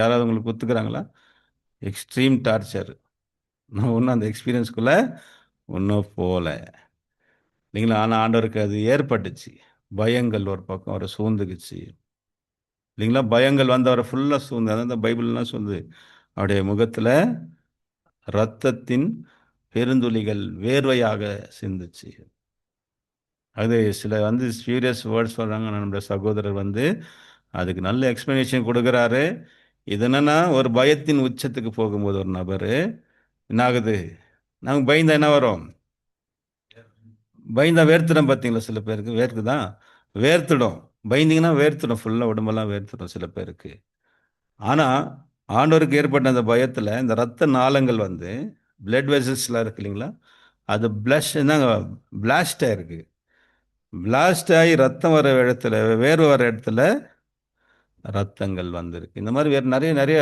யாராவது உங்களுக்கு ஒத்துக்கிறாங்களா? Extreme torture. நான் ஒன்றும் அந்த எக்ஸ்பீரியன்ஸ்குள்ளே ஒன்றும் போகல இல்லைங்களா. ஆனால் ஆண்டவருக்கு அது ஏற்பட்டுச்சு. பயங்கள் ஒரு பக்கம் அவரை சூழ்ந்துக்குச்சு இல்லைங்களா. பயங்கள் அவரை ஃபுல்லாக சூழ்ந்து, அதான் இந்த பைபிள்லாம் சொல்லுது, அவருடைய முகத்தில் இரத்தத்தின் பெருந்துளிகள் வேர்வையாக சிந்துச்சு. அது சில ஸ்பியூரியஸ் வேர்ட்ஸ் சொல்கிறாங்க. நம்முடைய சகோதரர் அதுக்கு நல்ல எக்ஸ்பிளனேஷன் கொடுக்குறாரு. இது என்னன்னா ஒரு பயத்தின் உச்சத்துக்கு போகும்போது ஒரு நபர் என்ன ஆகுது, நமக்கு பயந்தா என்ன வரும்? பயந்தா வேர்த்துடும். பார்த்தீங்களா? சில பேருக்கு வேர்க்குதான், வேர்த்துடும். பயந்தீங்கன்னா வேர்த்துடும், ஃபுல்லாக உடம்பெல்லாம் வேர்த்துடும் சில பேருக்கு. ஆனால் ஆண்டவருக்கு ஏற்பட்ட அந்த பயத்தில் இந்த ரத்த நாளங்கள் வந்து பிளட் வெசல்ஸ்லாம் இருக்கு இல்லைங்களா, அது என்னங்க பிளாஸ்ட் ஆயிருக்கு. பிளாஸ்ட் ஆகி ரத்தம் வர இடத்துல, வேர்வை வர இடத்துல ரத்தங்கள் வந்திருக்கு. இந்த மாதிரி வேறு நிறைய நிறைய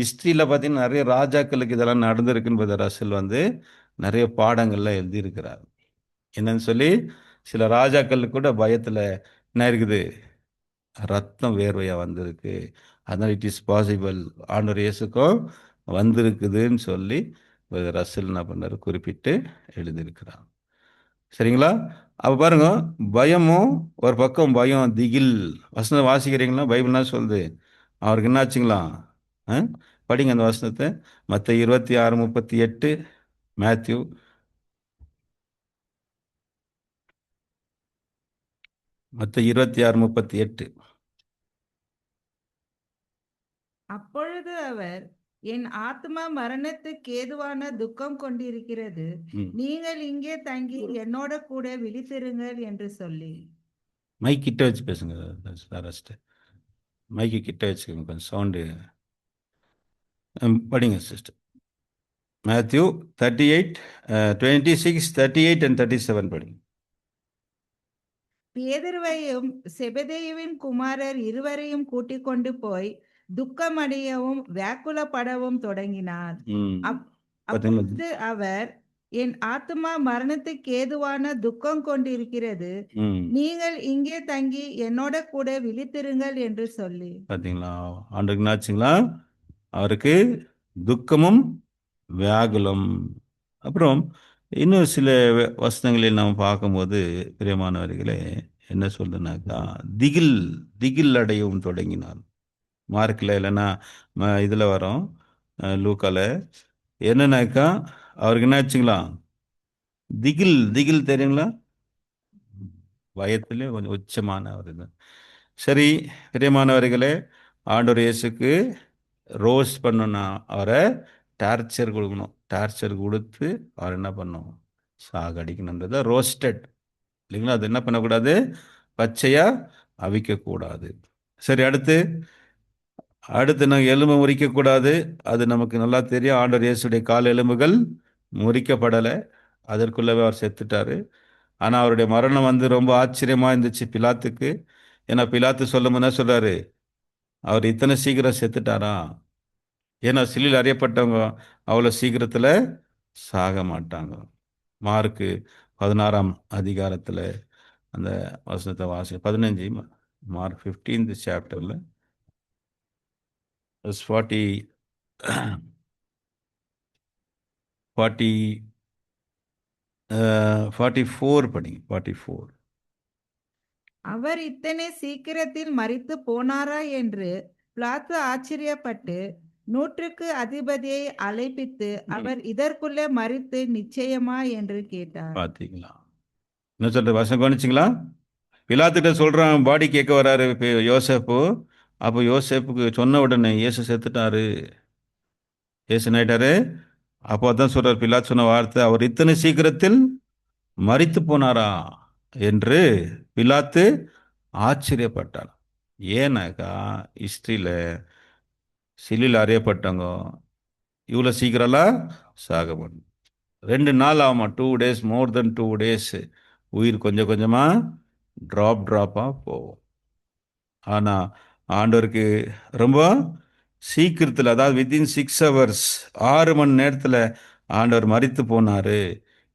ஹிஸ்ட்ரியில் பார்த்தீங்கன்னா நிறைய ராஜாக்களுக்கு இதெல்லாம் நடந்திருக்குன்னு ரசல் வந்து நிறைய பாடங்கள்ல எழுதியிருக்கிறார். என்னன்னு சொல்லி சில ராஜாக்கள் கூட பயத்தில் என்ன இருக்குது, ரத்தம் வேர்வையா வந்திருக்கு. அதனால் இட் இஸ் பாசிபிள், ஆண்டவர் இயேசுக்கும் வந்திருக்குதுன்னு சொல்லி ரசல் என்ன பண்ணார், குறிப்பிட்டு எழுதியிருக்கிறார். சரிங்களா? அப்போ பாருங்க, பயமும் ஒரு பக்கம் பயம், திகில். வசனம் வாசிக்கிறீங்களா? பைபிள் என்ன சொல்லுது? அவருக்கு என்னாச்சுங்களா? ஆ? படிங்க அந்த வசனத்தை. மத்த 26:38, மேத்யூ. மத்த 26:38. அப்பொழுது அவர், என் ஆத்மா மரணத்துக்கு ஏதுவான துக்கம் கொண்டிருக்கிறது, ம். நீங்கள் இங்கே தங்கி என்னோட கூட விழித்திருங்கள் என்று சொல்லி. மைக் கிட்ட வச்சு பேசுங்க. அரஸ்ட் மைக்கு கிட்ட வச்சுக்கோங்க, கொஞ்சம் சவுண்டு. படிங்க சிஸ்டர். மேத்யூ 38, 26, 38 and 37 படிங்க. பேதுருவையும் செபதேயுவின் குமாரர் இருவரையும் கூட்டிக் கொண்டு போய் துக்கமடையவும் வியாக்குலப்படவும் தொடங்கினார். ம். பார்த்தீங்களா? அப்பொழுது அவர், என் ஆத்துமா மரணத்துக்கு ஏதுவான துக்கம் கொண்டிருக்கிறது, ம். நீங்கள் இங்கே தங்கி என்னோட கூட விழித்திருங்கள் என்று சொல்லி. பார்த்தீங்களா? ஆண்டுக்கு என்னாச்சுங்களா? அவருக்கு துக்கமும் வியாகுலம். அப்புறம் இன்னும் சில வசனங்களில் நாம் பார்க்கும்போது பிரியமானவர்களே, என்ன சொல்லுனாக்கா, திகில் திகில் அடையவும் தொடங்கினார். மார்க்கில் இல்லைன்னா இதில் வரும், லூக்கால என்னன்னாக்கா அவருக்கு என்னாச்சுங்களா, திகில் திகில் தெரியுங்களா? பயத்திலே கொஞ்சம் உச்சமான ஒரு இது. சரி, பிரியமானவர்களே, ஆண்டவர் இயேசுக்கு ரோஸ் பண்ணணும்னா அவரை டார்ச்சர் கொடுக்கணும். டார்ச்சர் கொடுத்து அவர் என்ன பண்ணணும், சாகடிக்கணுன்றத ரோஸ்டட் இல்லைங்களா? அது என்ன பண்ணக்கூடாது, பச்சையா அவிக்கக்கூடாது. சரி, அடுத்து அடுத்து நாங்கள் எலும்பு முறிக்கக்கூடாது. அது நமக்கு நல்லா தெரியும். ஆண்டவர் இயேசுடைய கால் எலும்புகள் முறிக்கப்படலை, அதற்குள்ளவே அவர் செத்துட்டாரு. ஆனால் அவருடைய மரணம் வந்து ரொம்ப ஆச்சரியமா இருந்துச்சு பிலாத்துக்கு. ஏன்னா பிலாத்து சொல்லும் என்ன சொல்றாரு, அவர் இத்தனை சீக்கிரம் செத்துட்டாரா? ஏன்னா சிலுவையில் அறியப்பட்டவங்க அவ்வளோ சீக்கிரத்தில் சாக மாட்டாங்க. மார்க்கு 16ஆம் அதிகாரத்தில் அந்த வசனத்தை 15, மார்க் 15th சாப்டரில் 40 40 44 படிங்க. 44. அவர் இத்தனை சீக்கிரத்தில் மரித்து போனாரா என்று பிலாத்து ஆச்சரியப்பட்டு நூற்றுக்கு அதிபதியை அழைப்பித்து, அவர் இதற்குள்ளே மரித்து நிச்சயமா என்று கேட்டார். பார்த்தீங்களா? என்ன சொல்ற வசனம் கவனிச்சிங்களா? பிலாத்துட்ட சொல்றான், பாடி கேட்க வராரு யோசேப்பு. அப்போ யோசேப்புக்கு சொன்ன உடனே இயேசு செத்துட்டாரு, இயேசு ஆயிட்டாரு. அப்போ தான் சொல்றார், பிலாத் சொன்ன வார்த்தை, அவர் இத்தனை சீக்கிரத்தில் மரித்து போனாரா என்று பிலாத்து ஆச்சரியப்பட்டார். ஏன்னாக்கா ஹிஸ்டரியில் சிலுவையில் அறியப்பட்டவங்க இவ்வளோ சீக்கிரம்லாம் சாக மாட்டோம். 2 நாள் ஆகுமா, 2 days, மோர் தென் 2 days உயிர் கொஞ்சம் கொஞ்சமாக ட்ராப்பாக போகும். ஆனால் ஆண்டவருக்கு ரொம்ப சீக்கிரத்தில், அதாவது வித்தின் 6 hours, 6 மணி நேரத்தில் ஆண்டவர் மரித்து போனார்.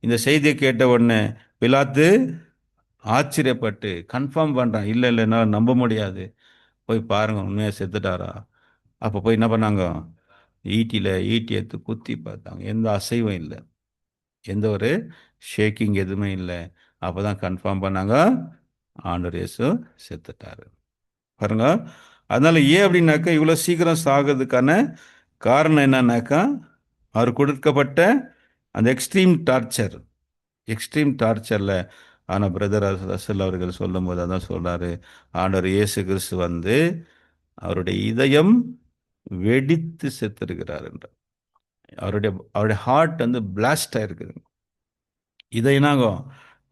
இந்த செய்தியை கேட்ட உடனே பிலாத்து ஆச்சரியப்பட்டு கன்ஃபார்ம் பண்ணுறான், இல்லை இல்லை என்னால் நம்ப முடியாது, போய் பாருங்க உண்மையாக செத்துட்டாரா. அப்போ போய் என்ன பண்ணாங்க, ஈட்டி எடுத்து குத்தி பார்த்தாங்க. எந்த அசைவும் இல்லை, எந்த ஒரு ஷேக்கிங் எதுவுமே இல்லை. அப்போ தான் கன்ஃபார்ம் பண்ணாங்க, ஆண்டவர் இயேசு செத்துட்டாரு. பாருங்க. அதனால ஏன் அப்படின்னாக்கா இவ்வளோ சீக்கிரம் சாகிறதுக்கான காரணம் என்னன்னாக்கா, அவர் கொடுக்கப்பட்ட அந்த எக்ஸ்ட்ரீம் டார்ச்சரில். ஆனால் பிரதர் ரசல் அவர்கள் சொல்லும்போது அதான் சொல்கிறாரு, ஆண்டவர் இயேசு கிறிஸ்து வந்து அவருடைய இதயம் வெடித்து செத்திருக்கிறார் என்றார். அவருடைய அவருடைய ஹார்ட் வந்து பிளாஸ்ட் ஆயிருக்குது. இதை என்னாகும்,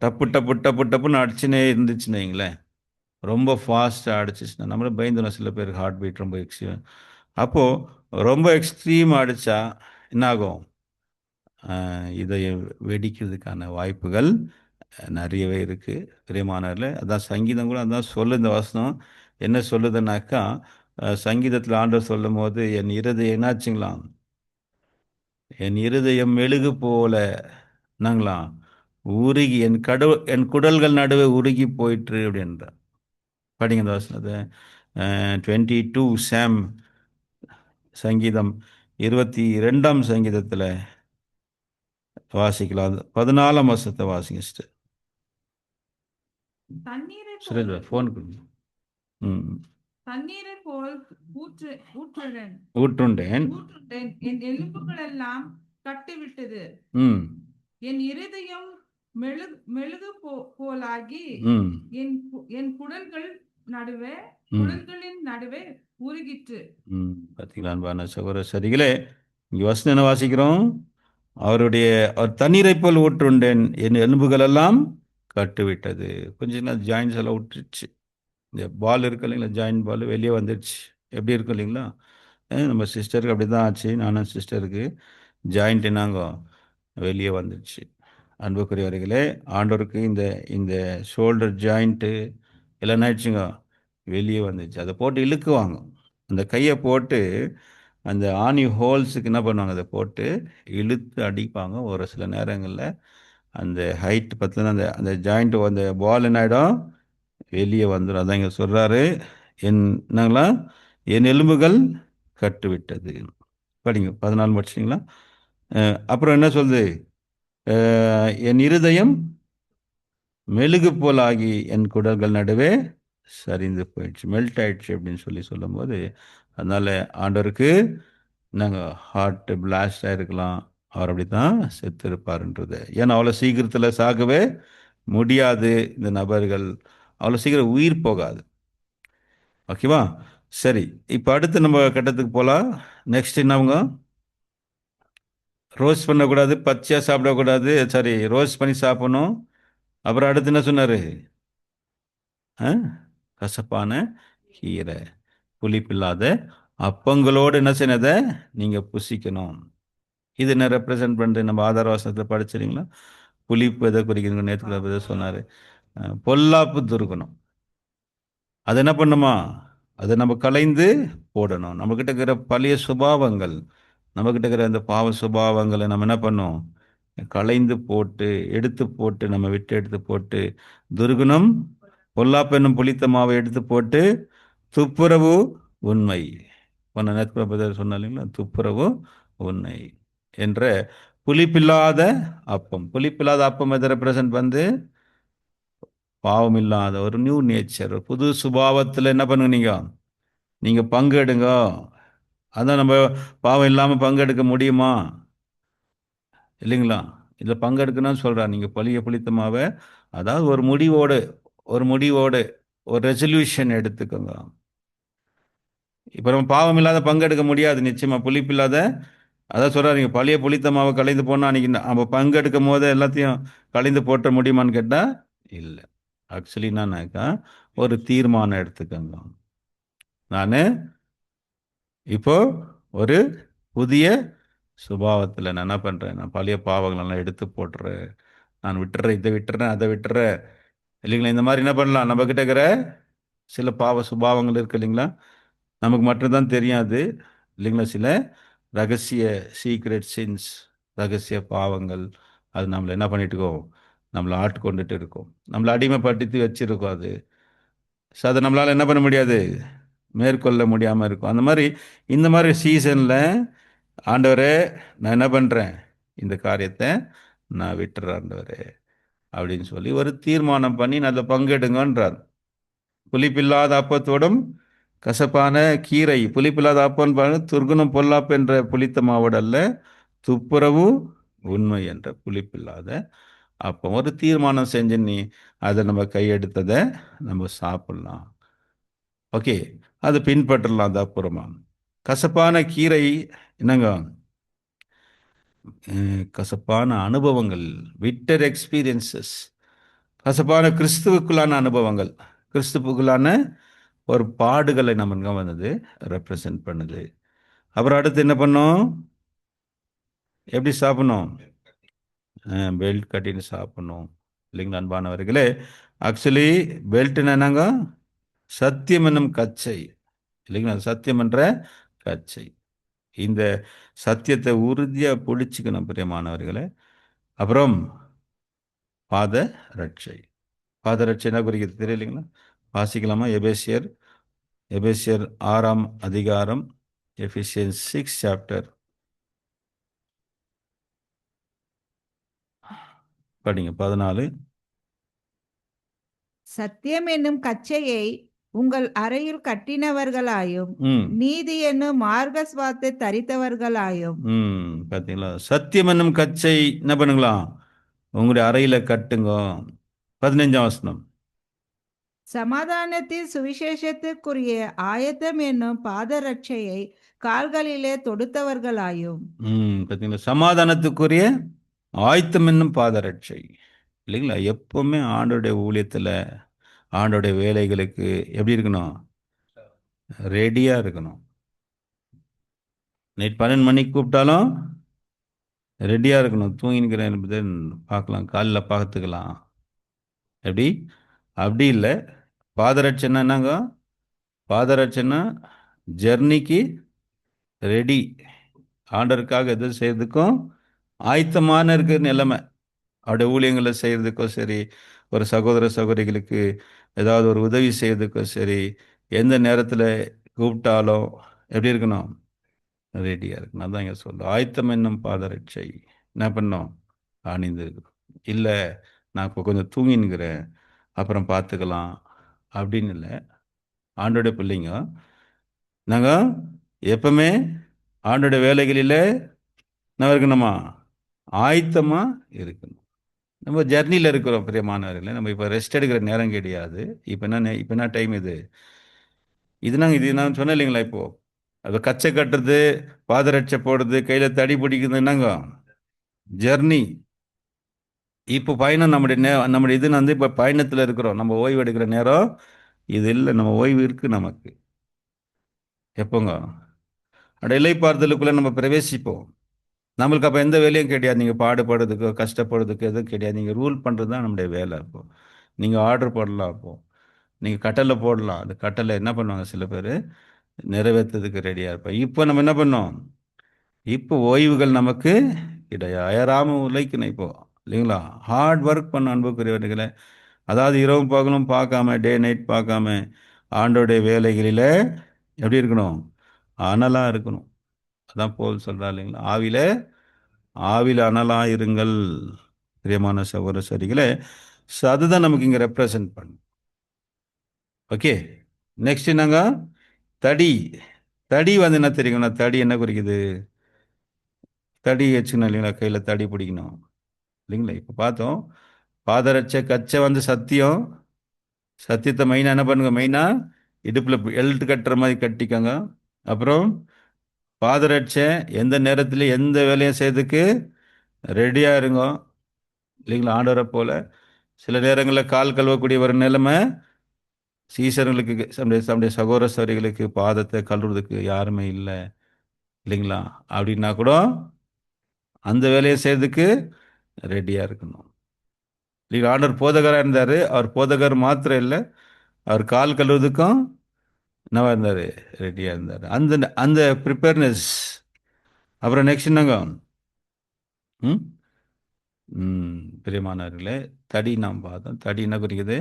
டப்பு டப்பு டப்பு டப்புன்னு அடிச்சுனே இருந்துச்சுன்னு வைங்களேன், ரொம்ப ஃபாஸ்ட்டாக அடிச்சிச்சுன்னா நம்மளே பயந்துடும். சில பேருக்கு ஹார்ட் பீட் ரொம்ப எக்ஸ்ட்ரீம். அப்போது ரொம்ப எக்ஸ்ட்ரீம் அடித்தா என்னாகும், இதை வெடிக்கிறதுக்கான வாய்ப்புகள் நிறையவே இருக்குது பிரியமானவர்களே. அதான் சங்கீதம் கூட அதான் சொல்லு. இந்த வசனம் என்ன சொல்லுதுன்னாக்கா, சங்கீதத்தில் ஆண்டவர் சொல்லும் போது என் இருதயம் என்னாச்சுங்களாம், என் இருதயம் மெழுகு போல என்னங்களாம் உருகி, என் குடல்கள் நடுவே உருகி போயிற்று அப்படின்றார். படிங்க இந்த வசனத்தை. 22 சாம், சங்கீதம் 22ஆம் சங்கீதத்தில் வாசிக்கலாம். 14ஆம் வசனத்தை வாசிங்க சிஸ்டர். தண்ணீரை போல் சுரேந்திரா ஃபோன் கொடுங்க. தண்ணீரை போல் ஊற்றுண்டேன் ஊற்றுண்டேன், என் எலும்புகள் எல்லாம் கட்டிவிட்டது. என் இருதயம் மெழுகு போலாகி என் குடல்களின் நடுவே உருகிற்று. பார்த்தீங்களா அன்பான சகோதர சரிகளே, இங்கே வசனம் என்ன வாசிக்கிறோம், அவர் தண்ணீரை போல் ஊற்றுண்டேன், என் எலும்புகள் எல்லாம் கட்டுவிட்டது. கொஞ்சம் நாள் ஜாயின்ஸ் எல்லாம் விட்டுருச்சு. இந்த பால் இருக்கு இல்லைங்களா, ஜாயின்ட் பால் வெளியே வந்துடுச்சு. எப்படி இருக்கும் இல்லைங்களா, நம்ம சிஸ்டருக்கு அப்படி தான் ஆச்சு. நானும் சிஸ்டருக்கு ஜாயிண்ட் என்னாங்க வெளியே வந்துடுச்சு. அன்புக்குரியவர்களே, ஆண்டவருக்கு இந்த இந்த ஷோல்டர் ஜாயிண்ட்டு எல்லாம் ஆயிடுச்சுங்க வெளியே வந்துச்சு. அதை போட்டு இழுக்குவாங்க. அந்த கையை போட்டு அந்த ஆணி ஹோல்ஸுக்கு என்ன பண்ணுவாங்க, அதை போட்டு இழுத்து அடிப்பாங்க. ஒரு சில நேரங்களில் அந்த ஹைட் பற்றின அந்த அந்த ஜாயிண்ட் அந்த பால் என்ன ஆகிடும், வெளியே வந்துடும். அதான் இங்கே சொல்கிறாரு, என்னங்களா என் எலும்புகள் கட்டுவிட்டது. படிங்க 14 படிச்சிட்டிங்களா? அப்புறம் என்ன சொல்லுது, என் இருதயம் மெழுகு போல் ஆகி என் குடல்கள் நடுவே சரிந்து போயிடுச்சு, மெல்ட் ஆயிடுச்சு அப்படின்னு சொல்லும்போது, அதனால் ஆண்டவருக்கு நாங்கள் ஹார்ட் பிளாஸ்ட் ஆகிருக்கலாம், அவர் அப்படி தான் செத்து இருப்பார்ன்றது. ஏன்னா அவ்வளோ சீக்கிரத்தில் சாகவே முடியாது. இந்த நபர்கள் அவ்வளோ சீக்கிரம் உயிர் போகாது. ஓகேவா? சரி, இப்போ அடுத்து நம்ம கட்டத்துக்கு போகலாம். நெக்ஸ்ட் என்னவங்க, ரோஸ்ட் பண்ணக்கூடாது, பச்சையாக சாப்பிடக்கூடாது, சரி ரோஸ்ட் பண்ணி சாப்பிடணும். அப்புறம் அடுத்து என்ன சொன்னார், கசப்பான கீரை, புளிப்பில்லாத அப்பங்களோடு என்ன செய்யறதை நீங்கள் புசிக்கணும். இது என்ன ரெப்ரசன்ட் பண்ணுறது, நம்ம ஆதார வாசனத்தில் படிச்சிருங்களா, புளிப்பு எதை குறிக்கணும், நேற்று சொன்னார், பொல்லாப்பு துருக்கணும். அது என்ன பண்ணுமா, அதை நம்ம கலைந்து போடணும். நம்மக்கிட்ட இருக்கிற பழைய சுபாவங்கள், நம்மக்கிட்ட இருக்கிற அந்த பாவ சுபாவங்களை நம்ம என்ன பண்ணோம், கலைந்து போட்டு எடுத்து போட்டு, நம்ம விட்டு எடுத்து போட்டு, துர்குணம் பொல்லாப்பெண்ணும் புளித்த மாவை எடுத்து போட்டு துப்புரவு உண்மை, சொன்ன இல்லைங்களா, துப்புரவு உண்மை என்ற புளிப்பில்லாத அப்பம். புளிப்பில்லாத அப்பம் எதை ரெப்ரசன்ட் வந்து, பாவம் இல்லாத ஒரு நியூ நேச்சர், புது சுபாவத்தில் என்ன பண்ணுங்க, நீங்கள் பங்கெடுங்க. அதான் நம்ம பாவம் இல்லாமல் பங்கெடுக்க முடியுமா, இல்லைங்களா? இதில் பங்கெடுக்கணும்னு சொல்கிறார். நீங்கள் பழிய புளித்தமாவை, அதாவது ஒரு முடிவோடு ஒரு ரெசல்யூஷன் எடுத்துக்கோங்க. இப்போ நம்ம பாவம் இல்லாத பங்கெடுக்க முடியாது நிச்சயமாக, புளிப்பில்லாத. அதான் சொல்கிறார், நீங்கள் பழைய புளித்தமாவை கலைந்து போனால் அன்றைக்கி நம்ம பங்கெடுக்கும் போது எல்லாத்தையும் கலைந்து போட்ட முடியுமான்னு கேட்டால் இல்லை. ஆக்சுவலி என்னன்னாக்கா, ஒரு தீர்மானம் எடுத்துக்கோங்க, நான் இப்போ ஒரு புதிய சுபாவத்தில் நான் என்ன பண்ணுறேன், நான் பழைய பாவங்களெல்லாம் எடுத்து போட்டுறேன், நான் விட்டுறேன், இதை விட்டுறேன், அதை விட்டுறேன், இல்லைங்களா? இந்த மாதிரி என்ன பண்ணலாம், நம்மக்கிட்ட இருக்கிற சில பாவ சுபாவங்கள் இருக்குது இல்லைங்களா, நமக்கு மட்டும்தான் தெரியாது இல்லைங்களா, சில ரகசிய சீக்ரெட் சின்ஸ், ரகசிய பாவங்கள், அது நம்மளை என்ன பண்ணிட்டு இருக்கோம், நம்மளை ஆட்கொண்டுட்டு இருக்கோம், நம்மளை அடிமைப்படுத்தி வச்சிருக்கோம். அது ஸோ அதை நம்மளால் என்ன பண்ண முடியாது, மேற்கொள்ள முடியாமல் இருக்கும். அந்த மாதிரி இந்த மாதிரி சீசனில் ஆண்டவரே நான் என்ன பண்ணுறேன், இந்த காரியத்தை நான் விட்டுறேன் ஆண்டவரே அப்படின்னு சொல்லி ஒரு தீர்மானம் பண்ணி நல்ல பங்கெடுங்கன்றார். புளிப்பில்லாத அப்பத்தோடும் கசப்பான கீரை, புளிப்பில்லாத அப்பன் துர்குணம் பொல்லாப்பு என்ற புளித்த மாவோடு அல்ல, துப்புரவு உண்மை என்ற புளிப்பில்லாத அப்போ ஒரு தீர்மானம் செஞ்சு நீ அதை நம்ம கையெடுத்ததை நம்ம சாப்பிடலாம். ஓகே, அது பின்பற்றலாம். அது அப்புறமா கசப்பான கீரை என்னங்க? கசப்பான அனுபவங்கள், விட்டர் எக்ஸ்பீரியன்சஸ். கசப்பான கிறிஸ்துவுக்குள்ளான அனுபவங்கள், கிறிஸ்துவுக்குள்ளான ஒரு பாடுகளை நம்ம வந்தது ரெப்ரசன்ட் பண்ணுது. அப்புறம் அடுத்து என்ன பண்ணோம்? எப்படி சாப்பிடணும்? பெல்ட் கட்டின்னு சாப்பிடணும், இல்லைங்களா அன்பானவர்களே? ஆக்சுவலி பெல்ட் என்னங்க? சத்தியம் என்னும் கச்சை, இல்லைங்களா? சத்தியம் என்ற கச்சை. இந்த சத்தியத்தை உறுதியா பிடிச்சுக்கணும் பிரியமானவர்களே. அப்புறம் பாத ரட்சை. பாத ரட்சை என்ன குறிக்கிறது தெரியலைங்களா? வாசிக்கலாமா? எபேசியர், எபேசியர் 6ஆம் அதிகாரம், எபிசியன்ஸ் 6 சாப்டர் படிங்க 14. சத்தியம் என்னும் கச்சையை உங்கள் அறையில் கட்டினவர்களாயும் ம் நீதி என்னும் மார்கஸ்வாத்தை தரித்தவர்களாயும். பார்த்தீங்களா? சத்தியம் என்னும் கச்சை என்ன பண்ணுங்களா? உங்களுடைய அறையில கட்டுங்க. 15ஆம் வசனம். சமாதானத்தில் சுவிசேஷத்துக்குரிய ஆயத்தம் என்னும் பாதரட்சையை கால்களிலே தொடுத்தவர்களாயும். பார்த்தீங்களா? சமாதானத்துக்குரிய ஆயத்தம் என்னும் பாதரட்சை, இல்லைங்களா? எப்பவுமே ஆண்டோடைய ஊழியத்தில், ஆண்டோடைய வேலைகளுக்கு எப்படி இருக்கணும்? ரெடியாக இருக்கணும். நைட் 12 மணிக்கு கூப்பிட்டாலும் ரெடியாக இருக்கணும். தூங்கினுக்கிறேன் என்பதை பார்க்கலாம், காலையில் பார்த்துக்கலாம். எப்படி? அப்படி இல்லை. பாதரட்சைன்னா என்னங்க? பாதரட்சைன்னா ஜெர்னிக்கு ரெடி, ஆண்டருக்காக எது செய்யறதுக்கும் ஆயத்தமான இருக்கிற நிலைமை. அவருடைய ஊழியங்களை செய்யறதுக்கோ சரி, ஒரு சகோதர சகோதரிகளுக்கு ஏதாவது ஒரு உதவி செய்யறதுக்கோ சரி, எந்த நேரத்தில் கூப்பிட்டாலும் எப்படி இருக்கணும்? ரெடியாக இருக்கணும். அதான் இங்கே சொல்லுவோம், ஆயத்தம் என்னும் பாதரட்சை என்ன பண்ணோம்? அணிந்து இருக்கணும். இல்லை, நான் இப்போ கொஞ்சம் தூங்கினுக்கிறேன், அப்புறம் பார்த்துக்கலாம் அப்படின்னு இல்லை. ஆண்டோட பிள்ளைங்க நாங்கள் எப்பவுமே ஆண்டோட வேலைகளில் என்ன இருக்கணுமா? ஆயத்தமாக இருக்கணும். நம்ம ஜர்னியில் இருக்கிறோம் பிரியமானவர்களே. நம்ம இப்போ ரெஸ்ட் எடுக்கிற நேரம் கிடையாது. இப்போ என்ன டைம் இது? இது நான் சொன்னேன் இல்லைங்களா? இப்போது அது கச்சை கட்டுறது, பாதரட்சை போடுறது, கையில் தடி பிடிக்குது, என்னங்க ஜர்னி. இப்போ பயணம் நம்முடைய இது வந்து இப்போ பயணத்தில் இருக்கிறோம். நம்ம ஓய்வு எடுக்கிற நேரம் இது இல்லை. நம்ம ஓய்வு இருக்குது நமக்கு. எப்போங்க? அட இலைப்பாறுதலுக்குள்ளே நம்ம பிரவேசிப்போம். நம்மளுக்கு அப்போ எந்த வேலையும் கிடையாது. நீங்கள் பாடுபடுறதுக்கோ கஷ்டப்படுறதுக்கோ எதுவும் கிடையாது. நீங்கள் ரூல் பண்ணுறது தான் நம்முடைய வேலை. இப்போது நீங்கள் ஆர்டர் போடலாம், அப்போது நீங்கள் கட்டளை போடலாம். அந்த கட்டளை என்ன பண்ணுவாங்க சில பேர்? நிறைவேற்றுறதுக்கு ரெடியாக இருப்போம். இப்போ நம்ம என்ன பண்ணோம்? இப்போ ஓய்வுகள் நமக்கு கிடையாது. அயராமல் உழைக்கணும் இப்போ, இல்லைங்களா? ஹார்ட் ஒர்க் பண்ண அன்புக்குரியவர்களே. அதாவது இரவும் பகலும் பார்க்காம, டே நைட் பார்க்காம, ஆண்டோடைய வேலைகளில் எப்படி இருக்கணும்? அனலாக இருக்கணும். அதான் போல் சொல்கிறா இல்லைங்களா? ஆவில அனலாக இருங்கள் பிரியமான சகோதர சரிகளே. ஸோ அதுதான் நமக்கு இங்கே ரெப்ரசன்ட் பண்ணும். ஓகே, நெக்ஸ்ட் என்னங்க? தடி. தடி வந்து என்ன தெரியுங்களா? தடி என்ன குறிக்குது? தடி வச்சுக்கணும், இல்லைங்களா? கையில் தடி பிடிக்கணும், இல்லைங்களா? இப்போ பார்த்தோம், பாதரட்சை கச்சை வந்து சத்தியம். சத்தியத்தை மெயினாக என்ன பண்ணுங்க? மெயினாக இடுப்பில் எல்ட் கட்டுற மாதிரி கட்டிக்கோங்க. அப்புறம் பாதரட்சை எந்த நேரத்தில் எந்த வேலையும் செய்யறதுக்கு ரெடியாக இருங்க, இல்லைங்களா? ஆண்டவரை போல சில நேரங்களில் கால் கழுவக்கூடிய ஒரு நிலைமை சீசர்களுக்கு, நம்முடைய சகோதர சகோதரிகளுக்கு பாதத்தை கழுவுறதுக்கு யாருமே இல்லை, இல்லைங்களா? அப்படின்னா கூட அந்த வேலையை செய்யறதுக்கு ரெடியாக இருக்கணும். இல்லைங்களா? ஆண்டவர் போதகராக இருந்தார். அவர் போதகர் மாத்திரம் இல்லை, அவர் கால் கழுவுறதுக்கும் என்னவா இருந்தார்? ரெடியாக இருந்தார். அந்த அந்த ப்ரிப்பேர்னஸ். அப்புறம் நெக்ஸ்ட் என்னங்க? ம் பிரியமானவர்களே, தடி நாம் பார்த்தோம். தடி என்ன குறிக்குது?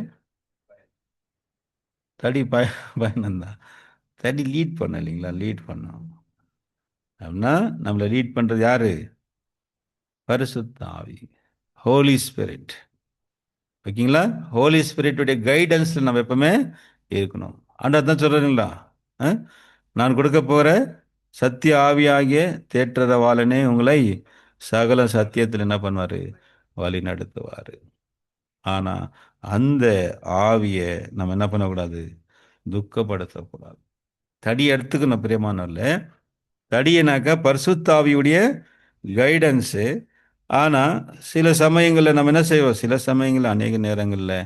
தடி பயணம்தான். தடி லீட் பண்ண, இல்லைங்களா? லீட் பண்ணோம் அப்படின்னா நம்மளை லீட் பண்ணுறது யாரு? பரிசுத்த ஆவி, ஹோலி ஸ்பிரிட். ஓகேங்களா? ஹோலி ஸ்பிரிட்டுடைய கைடன்ஸில் நம்ம எப்பவுமே இருக்கணும். ஆண்டவர் தான் சொல்கிறீங்களா? நான் கொடுக்க போகிற சத்திய ஆவியாகிய தேற்றரவாளனே உங்களை சகல சத்தியத்தில் என்ன பண்ணுவார்? வழி நடத்துவார். ஆனால் அந்த ஆவியை நம்ம என்ன பண்ணக்கூடாது? துக்கப்படுத்தக்கூடாது. தடி எடுத்துக்கணும் பிரியமானவர்களே. தடியனாக்கா பரிசுத்தாவியுடைய கைடன்ஸு. ஆனால் சில சமயங்களில் நம்ம என்ன செய்வோம், சில சமயங்களில் அநேக நேரங்களில்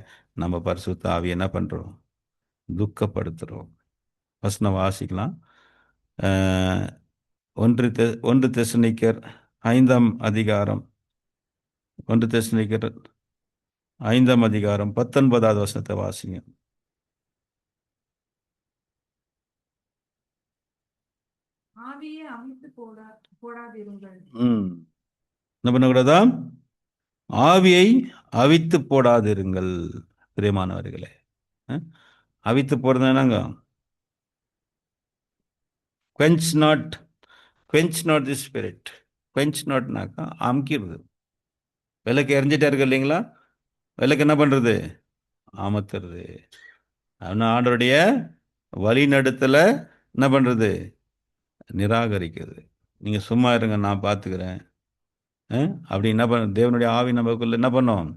நம்ம பரிசுத்த ஆவியை என்ன பண்ணுறோம், துக்கப்படுத்துகிறோம். வசனம் வாசிக்கலாம். அஹ், ஒன்று தெசனிக்கர் 5 அதிகாரம், 1 தெசனிக்கர் 5 அதிகாரம் 19வது வசனத்தை வாசிங்க. ஆவியை அவித்து போடாதிருங்கள். என்ன பண்ணக்கூடாதா? ஆவியை அவித்து போடாதிருங்கள். பிரியமானவர்களே, அவித்து போடுறது என்னங்க? quench not the spirit. quench notனாக்கா அமுக்கிறது. விளக்கு எரிஞ்சிட்டே இருக்கு இல்லைங்களா, விளக்கு என்ன பண்ணுறது, அமர்த்துறது. ஆனால் ஆண்டருடைய வழி நடத்தல என்ன பண்ணுறது, நிராகரிக்கிறது. நீங்கள் சும்மா இருங்க, நான் பார்த்துக்கிறேன் அப்படி என்ன பண்ண, தேவனுடைய ஆவி நமக்குள்ள என்ன பண்ணோம்,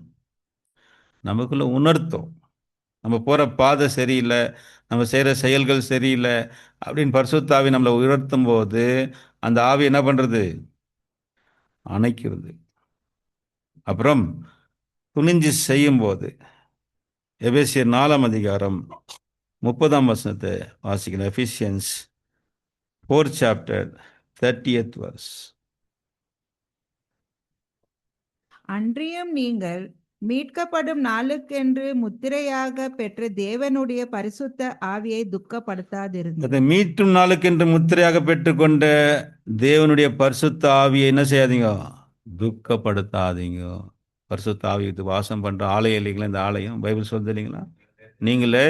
நமக்குள்ள உணர்த்தும். நம்ம போகிற பாதை சரியில்லை, நம்ம செய்கிற செயல்கள் சரியில்லை அப்படின்னு பரிசுத்த ஆவி நம்மளை உயர்த்தும் போது அந்த ஆவி என்ன பண்ணுறது, அணைக்கிறது. அப்புறம் துணிஞ்சு செய்யும்போது எபேசியர் 4 அதிகாரம் 30 வசனத்தை வாசிக்கணும். Ephesians 4 chapter 30th verse. அன்றியும் நீங்கள் மீட்கப்படும் நாளுக்கென்று முத்திரையாக பெற்ற தேவனுடைய பரிசுத்த ஆவியை துக்கப்படுத்தாதிருங்கள். அதை மீட்டும் நாளுக்கென்று முத்திரையாக பெற்றுக்கொண்ட தேவனுடைய பரிசுத்த ஆவியை என்ன செய்யாதீங்க, துக்கப்படுத்தாதீங்க. பரிசுத்த ஆவி வாசம் பண்ற ஆலயம் இல்லைங்களா, இந்த ஆலயம் பைபிள் சொல்லுது இல்லைங்களா, நீங்களே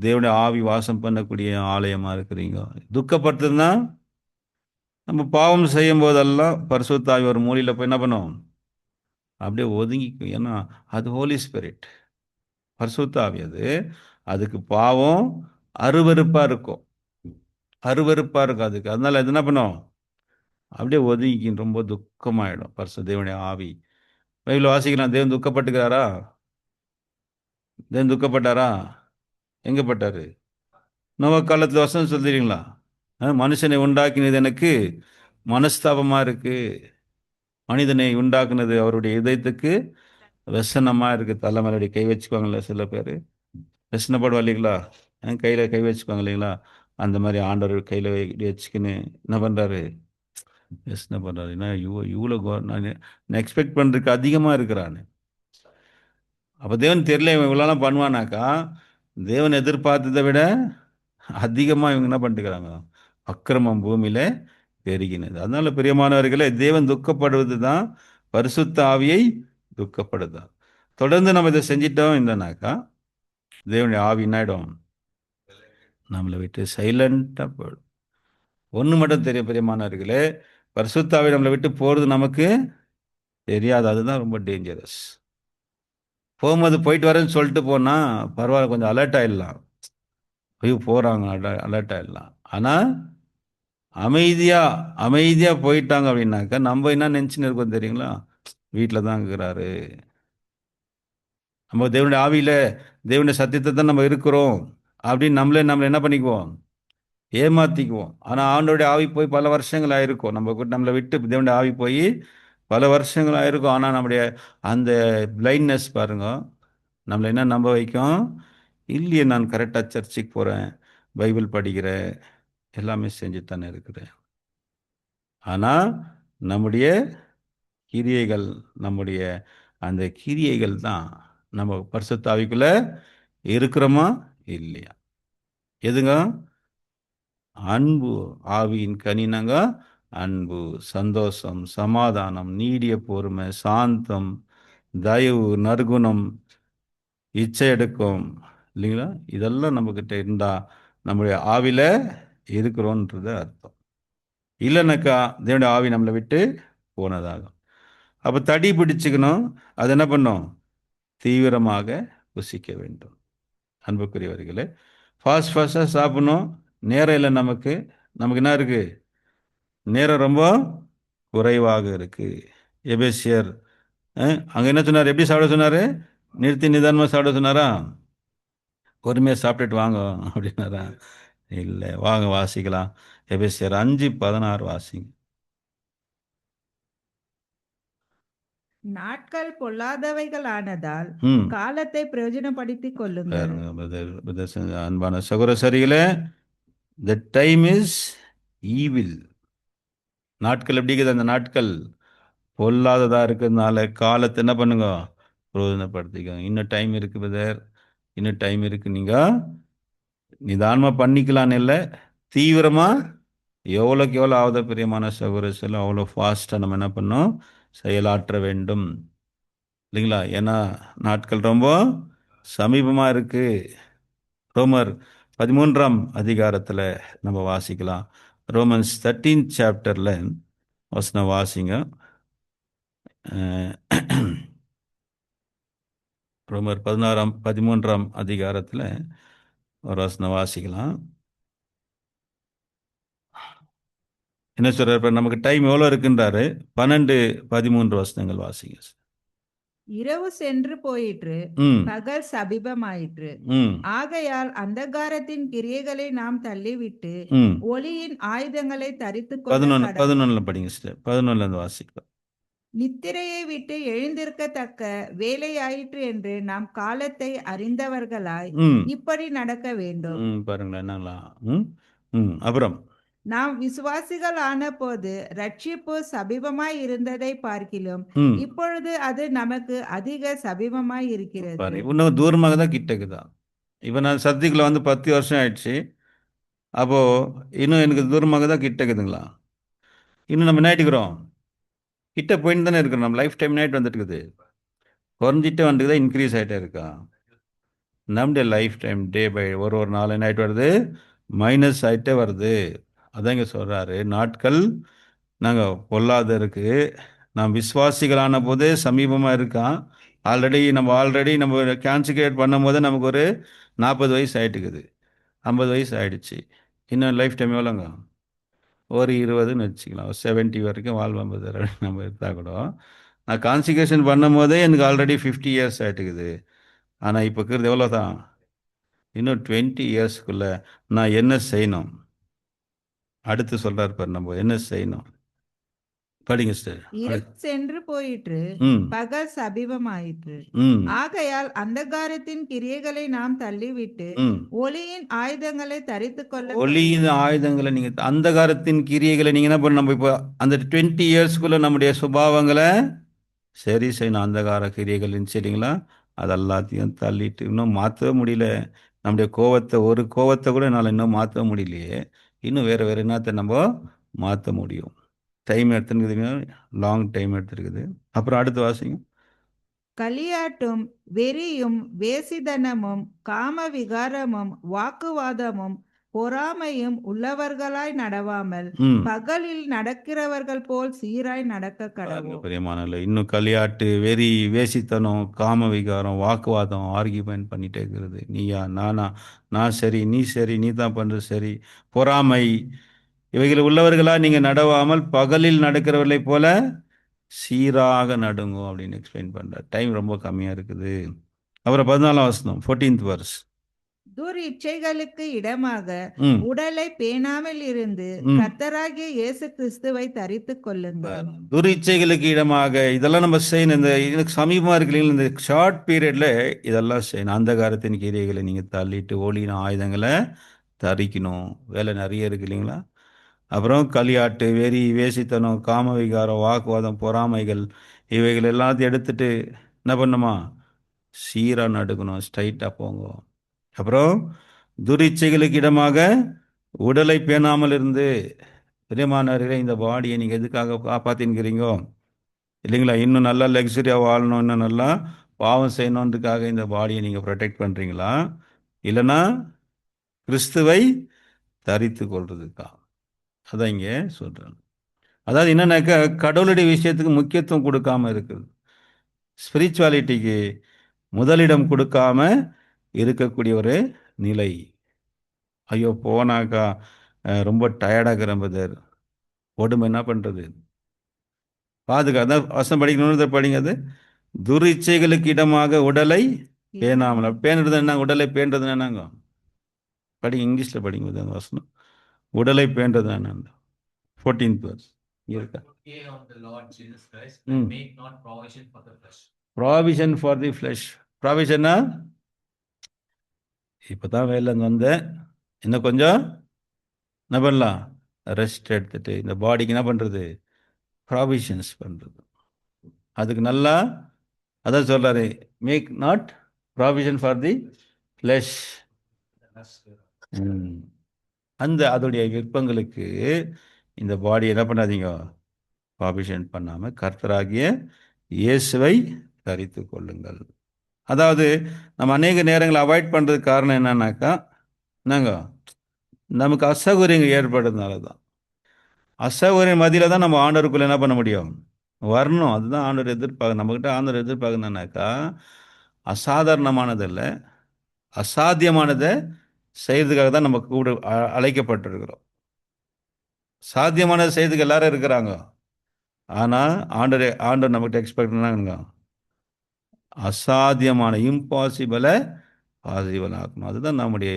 தேவனுடைய ஆவி வாசம் பண்ணக்கூடிய ஆலயமா இருக்கிறீங்க. துக்கப்படுத்துதுன்னா நம்ம பாவம் செய்யும் போதெல்லாம் பரிசுத்த ஆவி ஒரு மூலையில் போய் என்ன பண்ணும், அப்படியே ஒதுங்கிக்கும். ஏன்னா அது ஹோலி ஸ்பிரிட், பரிசுத்த ஆவி. அதுக்கு பாவம் அருவருப்பாக இருக்கும், அருவருப்பாக இருக்கும் அதுக்கு. அதனால அது என்ன பண்ணும், அப்படியே ஒதுங்கிக்கும், ரொம்ப துக்கமாயிடும். பரிசு தேவனுடைய ஆவி பைபிள் வாசிக்கலாம். தேவன் துக்கப்பட்டுக்கிறாரா? தேவன் துக்கப்பட்டாரா? எங்கே பட்டாரு? நோவா காலத்தில் வசனம் சொல்றீங்களா, மனுஷனை உண்டாக்கினது எனக்கு மனஸ்தாபமாக இருக்கு, மனிதனை உண்டாக்குனது அவருடைய இதயத்துக்கு व्यसனமாக இருக்கு. தலைமையில கை வச்சுக்குவாங்களே சில பேர், व्यसனப்படுவா இல்லைங்களா, கையில் கை வச்சுக்குவாங்க இல்லைங்களா, அந்த மாதிரி ஆண்டவர் கையில் வச்சுக்கின்னு என்ன பண்ணுறாரு, व्यसனப்படுறாரு. ஏன்னா இவ்வளோ நான் எக்ஸ்பெக்ட் பண்ணுறதுக்கு அதிகமாக இருக்கிறான்னு. அப்போ தேவன் தெரியல இவன் இவ்வளோலாம் பண்ணுவானாக்கா, தேவன் எதிர்பார்த்ததை விட அதிகமாக இவங்க என்ன பண்ணிட்டுக்கிறாங்க, அக்கிரமம் பூமியில் பெருகினது. அதனால பிரியமானவர்களே, தேவன் துக்கப்படுவது தான் பரிசுத்த ஆவியை துக்கப்படுதான். தொடர்ந்து நம்ம இதை செஞ்சிட்டோம் இல்லைனாக்கா தேவனுடைய ஆவி என்னாயிடும், நம்மளை விட்டு சைலண்டாக போயிடும். ஒன்று மட்டும் தெரியும் பிரியமானவர்களே, பரிசுத்த ஆவி நம்மளை விட்டு போகிறது நமக்கு தெரியாது. அதுதான் ரொம்ப டேஞ்சரஸ். போகும்போது போயிட்டு வரேன்னு சொல்லிட்டு போனால் பரவாயில்ல, கொஞ்சம் அலர்ட் ஆகிடலாம், ஐயோ போகிறாங்க அலர்ட் ஆகிடலாம். ஆனால் அமைதியாக போயிட்டாங்க அப்படின்னாக்கா நம்ம என்ன நினச்சின்னு இருக்கோம் தெரியுங்களா, வீட்டில் தான் இருக்கிறாரு, நம்ம தேவனுடைய ஆவியில் தேவனுடைய சத்தியத்தை தான் நம்ம இருக்கிறோம் அப்படின்னு நம்மளை என்ன பண்ணிக்குவோம், ஏமாற்றிக்குவோம். ஆனால் ஆண்டோடைய ஆவி போய் பல வருஷங்கள் ஆயிருக்கும், நம்மளை விட்டு தேவனுடைய ஆவி போய் பல வருஷங்கள் ஆயிருக்கும். ஆனால் நம்முடைய அந்த பிளைண்ட்னஸ் பாருங்க, நம்மளை என்ன நம்ப வைக்கும், இல்லையே நான் கரெக்டாக சர்ச்சுக்கு போகிறேன், பைபிள் படிக்கிறேன், எல்லாமே செஞ்சு தானே இருக்கிறேன். ஆனால் நம்முடைய கிரியைகள், நம்முடைய அந்த கிரியைகள் தான் நம்ம பரிசுத்த ஆவிக்குள்ள இருக்கிறோமா இல்லையா. எதுங்க, அன்பு, ஆவியின் கனினங்க அன்பு, சந்தோஷம், சமாதானம், நீடிய பொறுமை, சாந்தம், தயவு, நற்குணம், இச்சை எடுக்கும் இல்லைங்களா, இதெல்லாம் நம்மக்கிட்ட இருந்தா நம்முடைய ஆவியில் இருக்கிறோன்றது அர்த்தம். இல்லைனாக்கா தேவனுடைய ஆவி நம்மளை விட்டு போனதாகும். அப்போ தடி பிடிச்சுக்கணும், அது என்ன பண்ணும், தீவிரமாக புசிக்க வேண்டும். அன்புக்குரியவர்களே, ஃபாஸ்ட்டாக சாப்பிடணும், நேரம் இல்லை நமக்கு என்ன இருக்குது, நேரம் ரொம்ப குறைவாக இருக்குது. எபேசியர் அங்கே என்ன சொன்னார், எப்படி சாப்பிட சொன்னார், நிறுத்தி நிதானமாக சாப்பிட சொன்னாரா, பொறுமையாக சாப்பிட்டுட்டு வாங்க அப்படின்னாரா, இல்லை, வாங்க வாசிக்கலாம். எபேசியர் 5:16 வாசிங்க. நாட்கள் பொல்லாதவைகளானதால் ம் காலத்தை பிரயோஜனப்படுத்திக் கொள்ளுங்கள். பாருங்க அன்பான சகோதரிகளே, the time is evil. நாட்கள் எப்படி இருக்குது? அந்த நாட்கள் பொல்லாததா இருக்கிறதுனால காலத்தை என்ன பண்ணுங்க? பிரயோஜனப்படுத்திக்கோங்க. இன்னும் டைம் இருக்கு பிரதர், இன்னும் டைம் இருக்கு. நீங்க நிதானமா பண்ணிக்கலான்னு இல்லை, தீவிரமா எவ்வளோக்கு எவ்வளோ ஆகுதோ பிரியமான சகோதரர்கள் அவ்வளோ ஃபாஸ்ட்டாக நம்ம என்ன பண்ணோம்? செயலாற்ற வேண்டும் இல்லைங்களா? ஏன்னா நாட்கள் ரொம்ப சமீபமாக இருக்கு. ரோமர் 13ஆம் அதிகாரத்தில் நம்ம வாசிக்கலாம். ரோமன்ஸ் 13 சாப்டரில் வசனம் வாசிங்க. ரோமர் 13ஆம் அதிகாரத்தில் ஒரு வசனம் வாசிக்கலாம். என்ன சொல்றாரு? இப்ப நமக்கு டைம் எவ்வளோ இருக்குன்றாரு. 12-13 வசனங்கள் வாசிங்க. இரவு சென்று போயிற்று, ம் பகல் சமீபமாயிற்று. ம் ஆகையால் அந்தகாரத்தின் கிரியைகளை நாம் தள்ளிவிட்டு ம் ஒளியின் ஆயுதங்களை தரித்துக் கொள்ள கடவோம். 11 படிங்க சிஸ்டர். 11 வாசிக்கலாம். நித்திரையை விட்டு எழுந்திருக்கத்தக்க வேலையாயிற்று என்று நாம் காலத்தை அறிந்தவர்களாய் ம் இப்படி நடக்க வேண்டும். ம் பாருங்களேன் என்னங்களா. ம் ம் அப்புறம் நாம் விசுவாசிகள் ஆன போது ரட்சிப்பு சமீபமாய் இருந்ததை பார்க்கிலும் ம் இப்பொழுது அது நமக்கு அதிக சமீபமாய் இருக்கிறது. பாரு, இன்னும் தூரமாக தான் கிட்டக்குதான். இப்போ நான் சத்தியக்குள்ள வந்து 10 வருஷம் ஆயிடுச்சு. அப்போ இன்னும் எனக்கு தூரமாக தான் கிட்டக்குதுங்களா? இன்னும் நம்ம நாயிட்டுக்கிறோம், கிட்ட போயின்னு தானே இருக்கிறோம். நம்ம லைஃப் டைம் நாயிட்டு வந்துட்டு இருக்குது. குறைஞ்சிட்டே வந்துக்குதா, இன்க்ரீஸ் ஆகிட்டே இருக்கா? நம்முடைய லைஃப் டைம் டே பை ஒரு ஒரு நாள் என்ன ஆகிட்டு வருது? மைனஸ் ஆகிட்டே வருது. அதான் இங்கே சொல்கிறாரு, நாட்கள் நாங்கள் பொல்லாத இருக்கு. நாம் விசுவாசிகளான போதே சமீபமாக இருக்கான். ஆல்ரெடி நம்ம கான்சிகேட் பண்ணும் போதே நமக்கு ஒரு 40 வயசு ஆகிட்டுக்குது, 50 வயசு ஆகிடுச்சு. இன்னும் லைஃப் டைம் எவ்வளோங்க? ஒரு 20ன்னு வச்சுக்கலாம். 70 வரைக்கும் வாழ்வோம் நம்ம இருந்தால் கூட. நான் கான்சிகேஷன் பண்ணும் போதே எனக்கு ஆல்ரெடி 50 இயர்ஸ் ஆகிட்டுக்குது. ஆனால் இப்போ இருக்கிறது எவ்வளோ தான்? இன்னும் 20 இயர்ஸ்க்குள்ள நான் என்ன செய்யணும்? அடுத்து சொல்றாரு பாரு, நம்ம என்ன செய்யணும்? படிங்க சார். இரவு சென்று போயிற்று, ம் பகல் சமீபமாயிற்று. ம் ஆகையால் அந்தகாரத்தின் கிரியைகளை நாம் தள்ளிவிட்டு ம் ஒளியின் ஆயுதங்களை தரித்துக் கொள்ள ஒளியின் ஆயுதங்களை நீங்கள், அந்தகாரத்தின் கிரியைகளை நீங்கள் என்ன பண்ண, நம்ம இப்போ அந்த 20 இயர்ஸ்க்குள்ள நம்முடைய சுபாவங்களை சரி செய்யணும். அந்தகார கிரியைகள்னு சரிங்களா? அது எல்லாத்தையும் தள்ளிட்டு இன்னும் மாற்றவே முடியல. நம்முடைய ஒரு கோவத்தை கூட என்னால் இன்னும் மாற்ற முடியலையே. இன்னும் வேறு வேறு என்னத்தை நம்ம மாற்ற முடியும்? டைம் எடுத்துருக்குதுங்க, லாங் டைம் எடுத்துருக்குது. அப்புறம் அடுத்து வாசிங்க. களியாட்டும் வெறியும் வேசிதனமும் காம விகாரமும் வாக்குவாதமும் பொறாமையும் உள்ளவர்களாய் நடவாமல் ம் பகலில் நடக்கிறவர்கள் போல் சீராய் நடக்க பாருங்க கடவோம். பிரியமானவர்களே, இன்னும் களியாட்டு, வெறி, வேசித்தனம், காம விகாரம், வாக்குவாதம், ஆர்கியூமெண்ட் பண்ணிட்டே இருக்கிறது. நீயா நானா, நான் சரி நீ சரி, நீ தான் பண்ணுறது சரி, பொறாமை, இவைகள் உள்ளவர்களா நீங்கள் நடவாமல் பகலில் நடக்கிறவர்களை போல சீராக நடுங்கும் அப்படின்னு எக்ஸ்பிளைன் பண்ணுறார். டைம் ரொம்ப கம்மியாக இருக்குது. அப்புறம் 14ஆம் வசனம், 14th verse. துர் இச்சைகளுக்கு இடமாக ம் உடலை பேணாமல் இருந்து ம் கர்த்தராகிய இயேசு கிறிஸ்துவை தரித்துக் கொள்ளுங்கள். துரிச்சைகளுக்கு இடமாக இதெல்லாம் நம்ம செய்யணும். இந்த எனக்கு சமீபமாக இருக்கு இல்லைங்களா, இந்த ஷார்ட் பீரியடில் இதெல்லாம் செய்யணும். அந்தகாரத்தின் கிரியைகளை நீங்கள் தள்ளிட்டு ஒளியின் ஆயுதங்களை தரிக்கணும். வேலை நிறைய இருக்கு இல்லைங்களா? அப்புறம் களியாட்டு, வெறி, வேசித்தனம், காம விகாரம், வாக்குவாதம், பொறாமைகள், இவைகள் எல்லாத்தையும் எடுத்துட்டு என்ன பண்ணுமா? சீராக நடுக்கணும், ஸ்ட்ரைட்டாக போங்க. அப்புறம் துரிச்சைகளுக்கு இடமாக உடலை பேணாமல் இருந்து, பிரியமானவர்களே, இந்த பாடியை நீங்கள் எதுக்காக காப்பாற்றின்கிறீங்கோ இல்லைங்களா? இன்னும் நல்லா லக்ஸரியாக வாழணும், இன்னும் நல்லா பாவம் செய்யணுன்றதுக்காக இந்த பாடியை நீங்கள் ப்ரொடெக்ட் பண்ணுறீங்களா? இல்லைன்னா கிறிஸ்துவை தரித்து கொள்றதுக்கா? அதான் இங்கே சொல்கிறாங்க. அதாவது என்னன்னாக்கா, கடவுளுடைய விஷயத்துக்கு முக்கியத்துவம் கொடுக்காம இருக்குது, ஸ்பிரிச்சுவாலிட்டிக்கு முதலிடம் கொடுக்காம இருக்கக்கூடிய ஒரு நிலை. ஐயோ போனாக்கா ரொம்ப டயர்டாகிற பிரதர், உடம்பு என்ன பண்ணுறது? அதான் வசனம் படிக்கணும்னு படிங்க. அது துரிச்சைகளுக்கு இடமாக உடலை பேணாமல், பேணுறது என்ன? உடலை பேணுறது என்னங்க? படிங்க, இங்கிலீஷில் படிங்க அந்த வசனம். உடலை பேண்டது நான் 14th verse இருக்கா? Forget of the Lord Jesus Christ Mm. and make not provision for the flesh. Provision for the flesh. ப்ராவிஷன்னா இப்போதான் வேலைன்னு வந்தேன், இன்னும் கொஞ்சம் என்ன பண்ணலாம், ரெஸ்ட் எடுத்துட்டு இந்த பாடிக்கு என்ன பண்ணுறது, ப்ராவிஷன்ஸ் பண்ணுறது. அதுக்கு நல்லா அதான் சொல்கிறாரு, make not provision for the flesh. அந்த அதோடைய விருப்பங்களுக்கு இந்த பாடி என்ன பண்ணாதீங்க, ப்ராவிஷன் பண்ணாமல் கர்த்தராகிய இயேசுவை தரித்து கொள்ளுங்கள். அதாவது நம்ம அநேக நேரங்களை அவாய்ட் பண்ணுறதுக்கு காரணம் என்னன்னாக்கா, என்னங்க, நமக்கு அசௌகரியங்கள் ஏற்படுறதுனால தான். அசௌகரியம் மதியில் தான் நம்ம ஆண்டவருக்குள்ள என்ன பண்ண முடியும், வரணும். அதுதான் ஆண்டவர் எதிர்பார்க்க, நம்மக்கிட்ட ஆண்டவர் எதிர்பார்க்கணுன்னாக்கா அசாதாரணமானதில்லை, அசாத்தியமானதை செய்யறதுக்காக தான் நம்ம கூட அழைக்கப்பட்டிருக்கிறோம். சாத்தியமானதை செய்யறதுக்கு எல்லாரும் இருக்கிறாங்க, ஆனால் ஆண்டவர் நம்மகிட்ட எக்ஸ்பெக்ட் பண்ணாங்க அசாத்தியமான இம்பாசிபிளை பாசிபிள் ஆக்கணும். அதுதான் நம்முடைய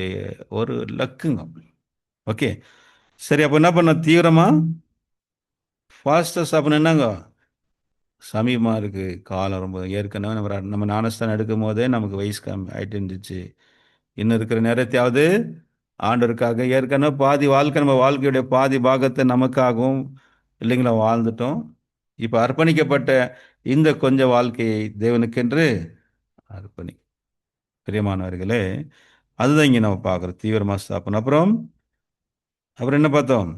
ஒரு லக்குங்க. ஓகே, சரி. அப்போ என்ன பண்ண, தீவிரமாக ஃபாஸ்டஸ் அப்படின்னு என்னங்க, சமீபமாக இருக்குது காலம். ரொம்ப ஏற்கனவே நம்ம ஞானஸ்தானம் எடுக்கும் போதே நமக்கு வயசு கம்மி ஆகிட்டு இருந்துச்சு. இன்னும் இருக்கிற நேரத்தையாவது ஆண்டவருக்காக ஏற்கனவே பாதி வாழ்க்கை, நம்ம வாழ்க்கையுடைய பாதி பாகத்தை நமக்காகவும் இல்லைங்களா வாழ்ந்துட்டோம். இப்போ அர்ப்பணிக்கப்பட்ட இந்த கொஞ்ச வாழ்க்கையை தேவனுக்கென்று அர்ப்பணி. பிரியமானவர்களே, அதுதான் இங்கே நம்ம பார்க்குறோம், தீவிரமாக ஸ்தாபனம். அப்புறம் என்ன பார்த்தோம்,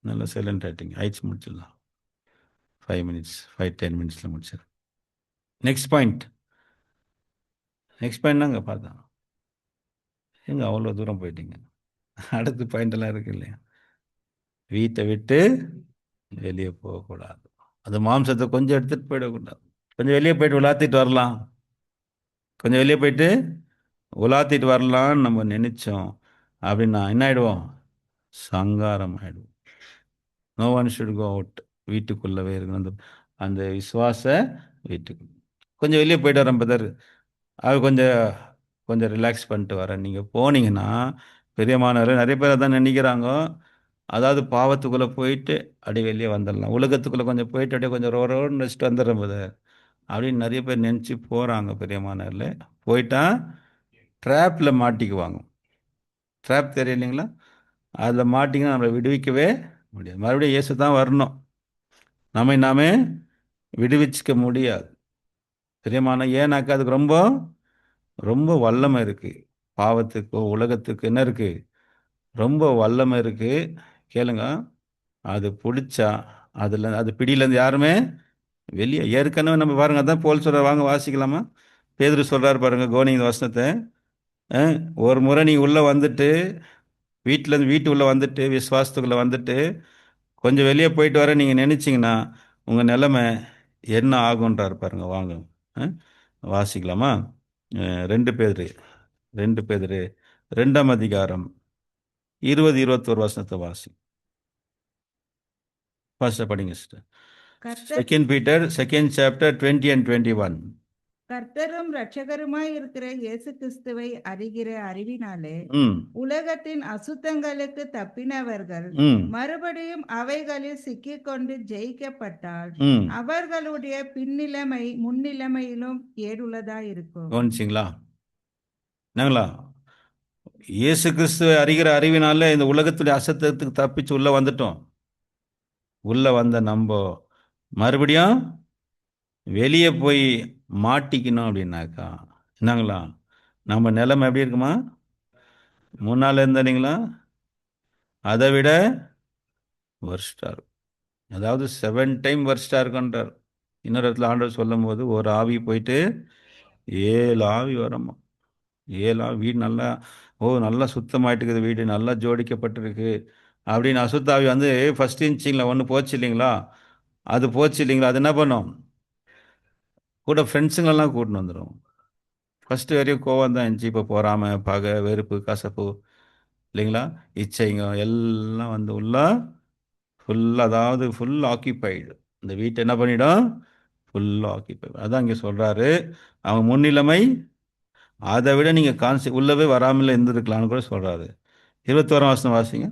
நல்லா சைலண்ட் ஆகிட்டிங்க, ஆயிடுச்சு, முடிச்சிடலாம். 5 minutes 5-10 minutesல முடிச்சிடு. நெக்ஸ்ட் பாயிண்ட் தாங்க பார்த்தோம். எங்க அவ்வளோ தூரம் போயிட்டீங்க, அடுத்த பாயிண்டெல்லாம் இருக்கு இல்லையா. வீட்டை விட்டு வெளியே போகக்கூடாது, அது மாம்சத்தை கொஞ்சம் எடுத்துகிட்டு போயிடக்கூடாது. கொஞ்சம் வெளியே போயிட்டு உலாத்திட்டு வரலாம், கொஞ்சம் வெளியே போயிட்டு உலாத்திட்டு வரலான்னு நம்ம நினைச்சோம் அப்படின்னா என்ன ஆகிடுவோம், சங்காரம் ஆகிடுவோம். No one should go out. வீட்டுக்குள்ளவே இருக்கணும், அந்த விசுவாச வீட்டுக்கு. கொஞ்சம் வெளியே போயிட்டு வரேன் பிரதர், அது கொஞ்சம் ரிலாக்ஸ் பண்ணிட்டு வரேன். நீங்கள் போனீங்கன்னா பெரியமானவர் நிறைய பேர் அதான் நினைக்கிறாங்க, அதாவது பாவத்துக்குள்ளே போயிட்டு அப்படியே வெளியே வந்துடலாம், உலகத்துக்குள்ளே கொஞ்சம் போயிட்டு அப்படியே கொஞ்சம் ரோடு வச்சுட்டு வந்துடுறேன் பிரதர் அப்படின்னு நிறைய பேர் நினச்சி போகிறாங்க. பெரியமானவரில் போயிட்டா ட்ராப்பில் மாட்டிக்குவாங்க. ட்ராப் தெரியும் இல்லைங்களா, அதில் மாட்டிங்கன்னா நம்மளை விடுவிக்கவே முடியாது. மறுபடியும் இயேசு தான் வரணும், நாமே விடுவிச்சிக்க முடியாது. பிரியமான, ஏன்னாக்கா அதுக்கு ரொம்ப ரொம்ப வல்லமை இருக்குது. பாவத்துக்கோ உலகத்துக்கு என்ன இருக்குது, ரொம்ப வல்லமை இருக்குது. கேளுங்க, அது பிடிச்சா அது பிடியிலேருந்து யாருமே வெளியே. ஏற்கனவே நம்ம பாருங்க, அதான் போல் சொல்கிற, வாங்க வாசிக்கலாமா. பேதுரு சொல்கிறார் பாருங்க, கவனிங்க வசனத்தை. ஒரு முறை நீ உள்ளே வந்துட்டு, வீட்டு உள்ளே வந்துட்டு, விசுவாசத்துக்குள்ளே வந்துட்டு கொஞ்சம் வெளியே போயிட்டு வர நீங்கள் நினச்சிங்கன்னா உங்கள் நிலைமை என்ன ஆகுன்றார் பாருங்க. வாங்க வாசிக்கலாமா. 2 பேதுரு 2ஆம் அதிகாரம் 20-21 வசனத்தை படிங்க சிஸ்டர். கர்த்தர் 2 Peter 2nd chapter 20 and 21. கர்த்தரும் இரட்சகருமாய் இருக்கிற இயேசு கிறிஸ்துவை அறிகிற அறிவினாலே ம் உலகத்தின் அசுத்தங்களுக்கு தப்பினவர்கள் ம் மறுபடியும் அவைகளில் சிக்கிக்கொண்டு ஜெயிக்கப்பட்டால் ம் அவர்களுடைய பின்னிலைமை முன்னிலைமையிலும் கேடுள்ளதா இருக்கும். கவனிச்சிங்களா என்னங்களா, இயேசு கிறிஸ்துவை அறிகிற அறிவினால இந்த உலகத்துடைய அசத்தத்துக்கு தப்பிச்சு உள்ளே வந்துட்டோம். உள்ளே வந்த நம்ம மறுபடியும் வெளியே போய் மாட்டிக்கணும் அப்படின்னாக்கா என்னங்களா, நம்ம நிலைமை எப்படி இருக்குமா, முன்னால் இருந்தீங்களா அதை விட வர்ஸ்டாக இருக்கும். அதாவது 7 டைம் வர்ஸ்டாக இருக்குன்றார். இன்னொரு இடத்துல ஆண்டவர் சொல்லும் போது, ஒரு ஆவி போயிட்டு 7 ஆவி வரமா. 7 ஆவி, வீடு நல்லா நல்லா சுத்தமாயிட்டு இருக்குது, வீடு நல்லா ஜோடிக்கப்பட்டிருக்கு அப்படின்னு அசுத்த ஆவி வந்து ஃபஸ்ட் இன்ச்சிங்களா ஒன்று போச்சு இல்லைங்களா, அது போச்சு இல்லைங்களா, அது என்ன பண்ணும், கூட ஃப்ரெண்ட்ஸுங்களெல்லாம் கூட்டின்னு வந்துடும். ஃபஸ்ட்டு வரையும் கோவம் தான் இருந்துச்சு, இப்போ பொறாமை, பகை, வெறுப்பு, கசப்பு இல்லைங்களா, இச்சைங்க எல்லாம் வந்து அதாவது ஃபுல் ஆக்கியபைடு. இந்த வீட்டை என்ன பண்ணிடும், ஃபுல்லாக ஆக்கியபைடு. அதான் இங்கே சொல்கிறாரு, அவங்க முன்னிலைமை அதை விட நீங்கள் உள்ளவே வராமல் இருந்திருக்கலான்னு கூட சொல்கிறாரு. 21 வசனம் வாசிங்க.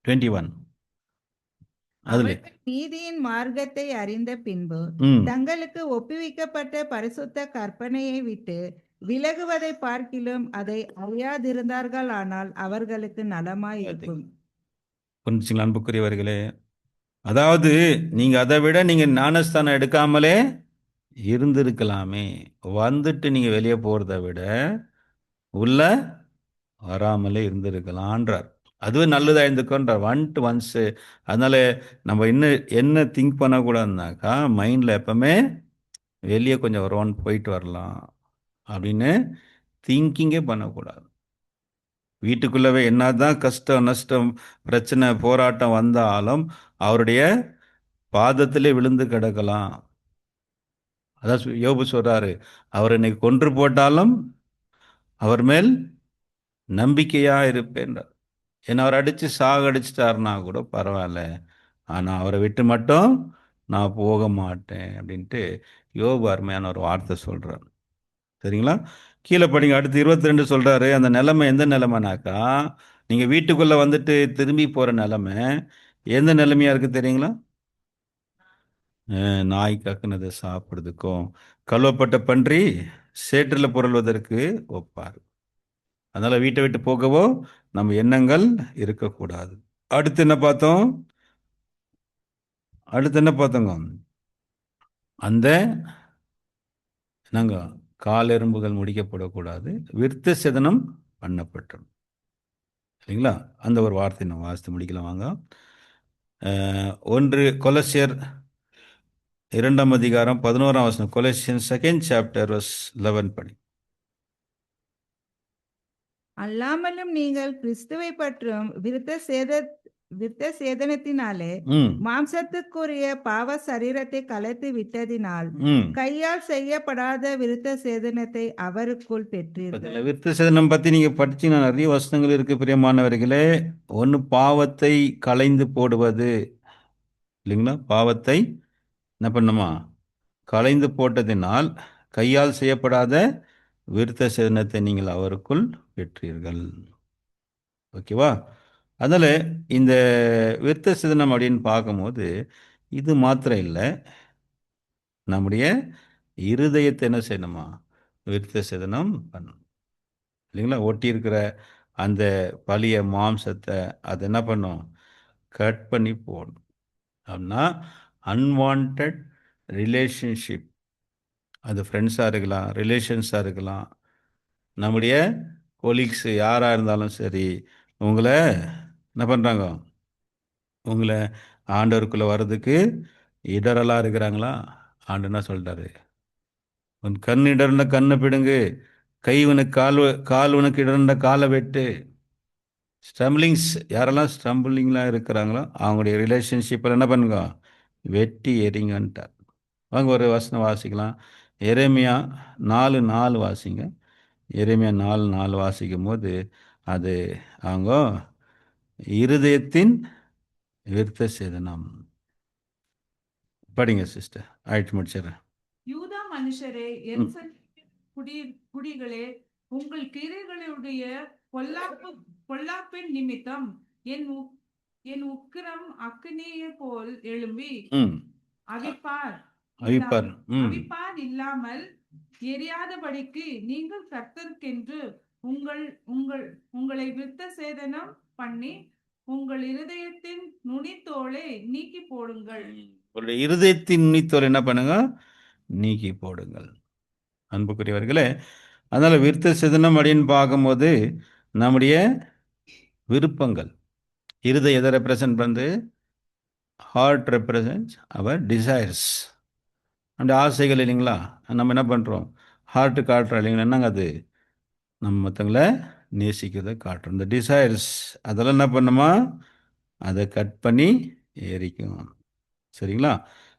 21 அதுல. அவர்கள் நீதியின் மார்க்கத்தை அறிந்த பின்பு ம் தங்களுக்கு ஒப்புவிக்கப்பட்ட பரிசுத்த கற்பனையை விட்டு விலகுவதை பார்க்கிலும் அதை அறியாதிருந்தார்கள், ஆனால் அவர்களுக்கு நலமாயிருக்கும். புரிஞ்சுங்களா அன்புக்குரியவர்களே? அதாவது நீங்க அதை விட நீங்க ஞானஸ்தானம் எடுக்காமலே இருந்திருக்கலாமே. வந்துட்டு நீங்க வெளியே போறதை விட உள்ள வராமலே இருந்திருக்கலான்றார். அதுவே நல்லதா இருந்துக்கோன்றார். ஒன்ஸ். அதனால நம்ம என்ன திங்க் பண்ணக்கூடாதுனாக்கா, மைண்டில் எப்பவுமே வெளியே கொஞ்சம் ஒரு போயிட்டு வரலாம் அப்படின்னு திங்கிங்கே பண்ணக்கூடாது. வீட்டுக்குள்ளவே என்னதான் கஷ்டம் நஷ்டம் பிரச்சனை போராட்டம் வந்தாலும் அவருடைய பாதத்திலே விழுந்து கிடக்கலாம். அதான் யோபு சொல்றாரு, அவர் என்னை கொன்று போட்டாலும் அவர் மேல் நம்பிக்கையா இருப்பேன். ஏன்னா அவர் அடித்து சாகடிச்சிட்டாருனா கூட பரவாயில்ல, ஆனால் அவரை விட்டு மட்டும் நான் போக மாட்டேன் அப்படின்ட்டு யோபு அருமையான ஒரு வார்த்தை சொல்கிறார். சரிங்களா? கீழே படிங்க. அடுத்து 22 சொல்கிறாரு. அந்த நிலைமை எந்த நிலைமைனாக்கா, நீங்கள் வீட்டுக்குள்ளே வந்துட்டு திரும்பி போகிற நிலைமை எந்த நிலைமையாக இருக்குது தெரியுங்களா? நாய் கக்குனதை சாப்பிட்றதுக்கும் கழுவப்பட்ட பன்றி சேற்றில் புரள்வதற்கு ஒப்பார். அதனால் வீட்டை விட்டு போகவோ நம்ம எண்ணங்கள் இருக்கக்கூடாது. அடுத்து என்ன பார்த்தோம்? அந்த நாங்கள் காலெரும்புகள் முடிக்கப்படக்கூடாது, விருத்த சேதனம் பண்ணப்பட்டோம். சரிங்களா? அந்த ஒரு வார்த்தை நம்ம வாசித்து முடிக்கலாம். வாங்க. 1 கொலோசியர் 2 அதிகாரம் 11 வசனம். கொலோசியன் 2nd chapter verse 11 படி. அல்லாமலும் நீங்கள் கிறிஸ்துவை பற்றும் விருத்த சேதனத்தினாலே ம் மாம்சத்துக்குரிய பாவ சரீரத்தை கலைத்து விட்டதினால் ம் கையால் செய்யப்படாத விருத்த சேதனத்தை அவருக்குள் பெற்றீர்கள். விருத்த சேதனம் பற்றி நீங்கள் படிச்சீங்கன்னா நிறைய வசனங்கள் இருக்குது பிரியமானவர்களே. ஒன்று பாவத்தை களைந்து போடுவது இல்லைங்களா? பாவத்தை என்ன பண்ணுமா? களைந்து போட்டதினால் கையால் செய்யப்படாத விருத்த சேதனத்தை நீங்கள் அவருக்குள் பெற்றீர்கள். ஓகேவா? அதனால் இந்த விருத்த சேதனம் அப்படின்னு பார்க்கும்போது இது மாத்திரம் இல்லை, நம்முடைய இருதயத்தை என்ன செய்யணுமா? விருத்த சேதனம் பண்ணணும் இல்லைங்களா? ஒட்டி இருக்கிற அந்த பழைய மாம்சத்தை அதை என்ன பண்ணும்? கட் பண்ணி போடணும். அப்படின்னா அன்வான்ட் ரிலேஷன்ஷிப், அது ஃப்ரெண்ட்ஸாக இருக்கலாம், ரிலேஷன்ஸாக இருக்கலாம், நம்முடைய கொலீக்ஸு யாராக இருந்தாலும் சரி, உங்களை என்ன பண்ணுறாங்க? உங்களை ஆண்டவருக்குள்ளே வர்றதுக்கு இடரெல்லாம் இருக்கிறாங்களா? ஆண்டு என்ன சொல்லிட்டாரு? உன் கண் இடர்ந்த கண்ணை பிடுங்கு, கை உனக்கு கால் உனக்கு இடர்ந்த காலை வெட்டு. ஸ்டம்பிளிங்ஸ், யாரெல்லாம் ஸ்டம்பிளிங்லாம் இருக்கிறாங்களோ அவங்களுடைய ரிலேஷன்ஷிப்பில் என்ன பண்ணுங்க? வெட்டி எறிங்கன்ட்டார். வாங்க ஒரு வசனம் வாசிக்கலாம். எரேமியா 4:4 வாசிங்க. எரேமியா 4:4 வாசிக்கும் போது அது அவங்க இருதயத்தின் விருத்த சேதனம். படிங்க சிஸ்டர். ஆயிடுச்சு, முடிச்சிடறேன். யூதா மனுஷரே, குடிகளே, உங்கள் கிரியைகளுடைய பொல்லாப்பின் நிமித்தம் என் உக்கிரம் அக்கினியை போல் எழும்பி அவிப்பார் இல்லாமல் எரியாதபடிக்கு நீங்கள் கர்த்தருக்கென்று உங்களை விருத்த சேதனம் பண்ணி உங்கள் இருதயத்தின் நுனித்தோலை நீக்கி போடுங்கள். உங்களுடைய இருதயத்தின் நுனித்தோல் என்ன பண்ணுங்க? நீக்கி போடுங்கள். அன்புக்குரியவர்களே, அதனால விருத்த சேதனம் அப்படின்னு பார்க்கும்போது நம்முடைய விருப்பங்கள், இருதயம் எதை ரெப்ரசன்ட் பண்ணுது? ஹார்ட் ரெப்ரசன்ட்ஸ் அவர் டிசைர்ஸ், அந்த ஆசைகள் இல்லைங்களா? நம்ம என்ன பண்ணுறோம்? ஹார்ட்டு காட்டுறோம் இல்லைங்களா? என்னங்க அது? நம்ம மற்றவங்களை நேசிக்கிறதை காட்டுறோம். இந்த டிசைர்ஸ் அதெல்லாம் என்ன பண்ணுமா? அதை கட் பண்ணி எரிக்கும். சரிங்களா?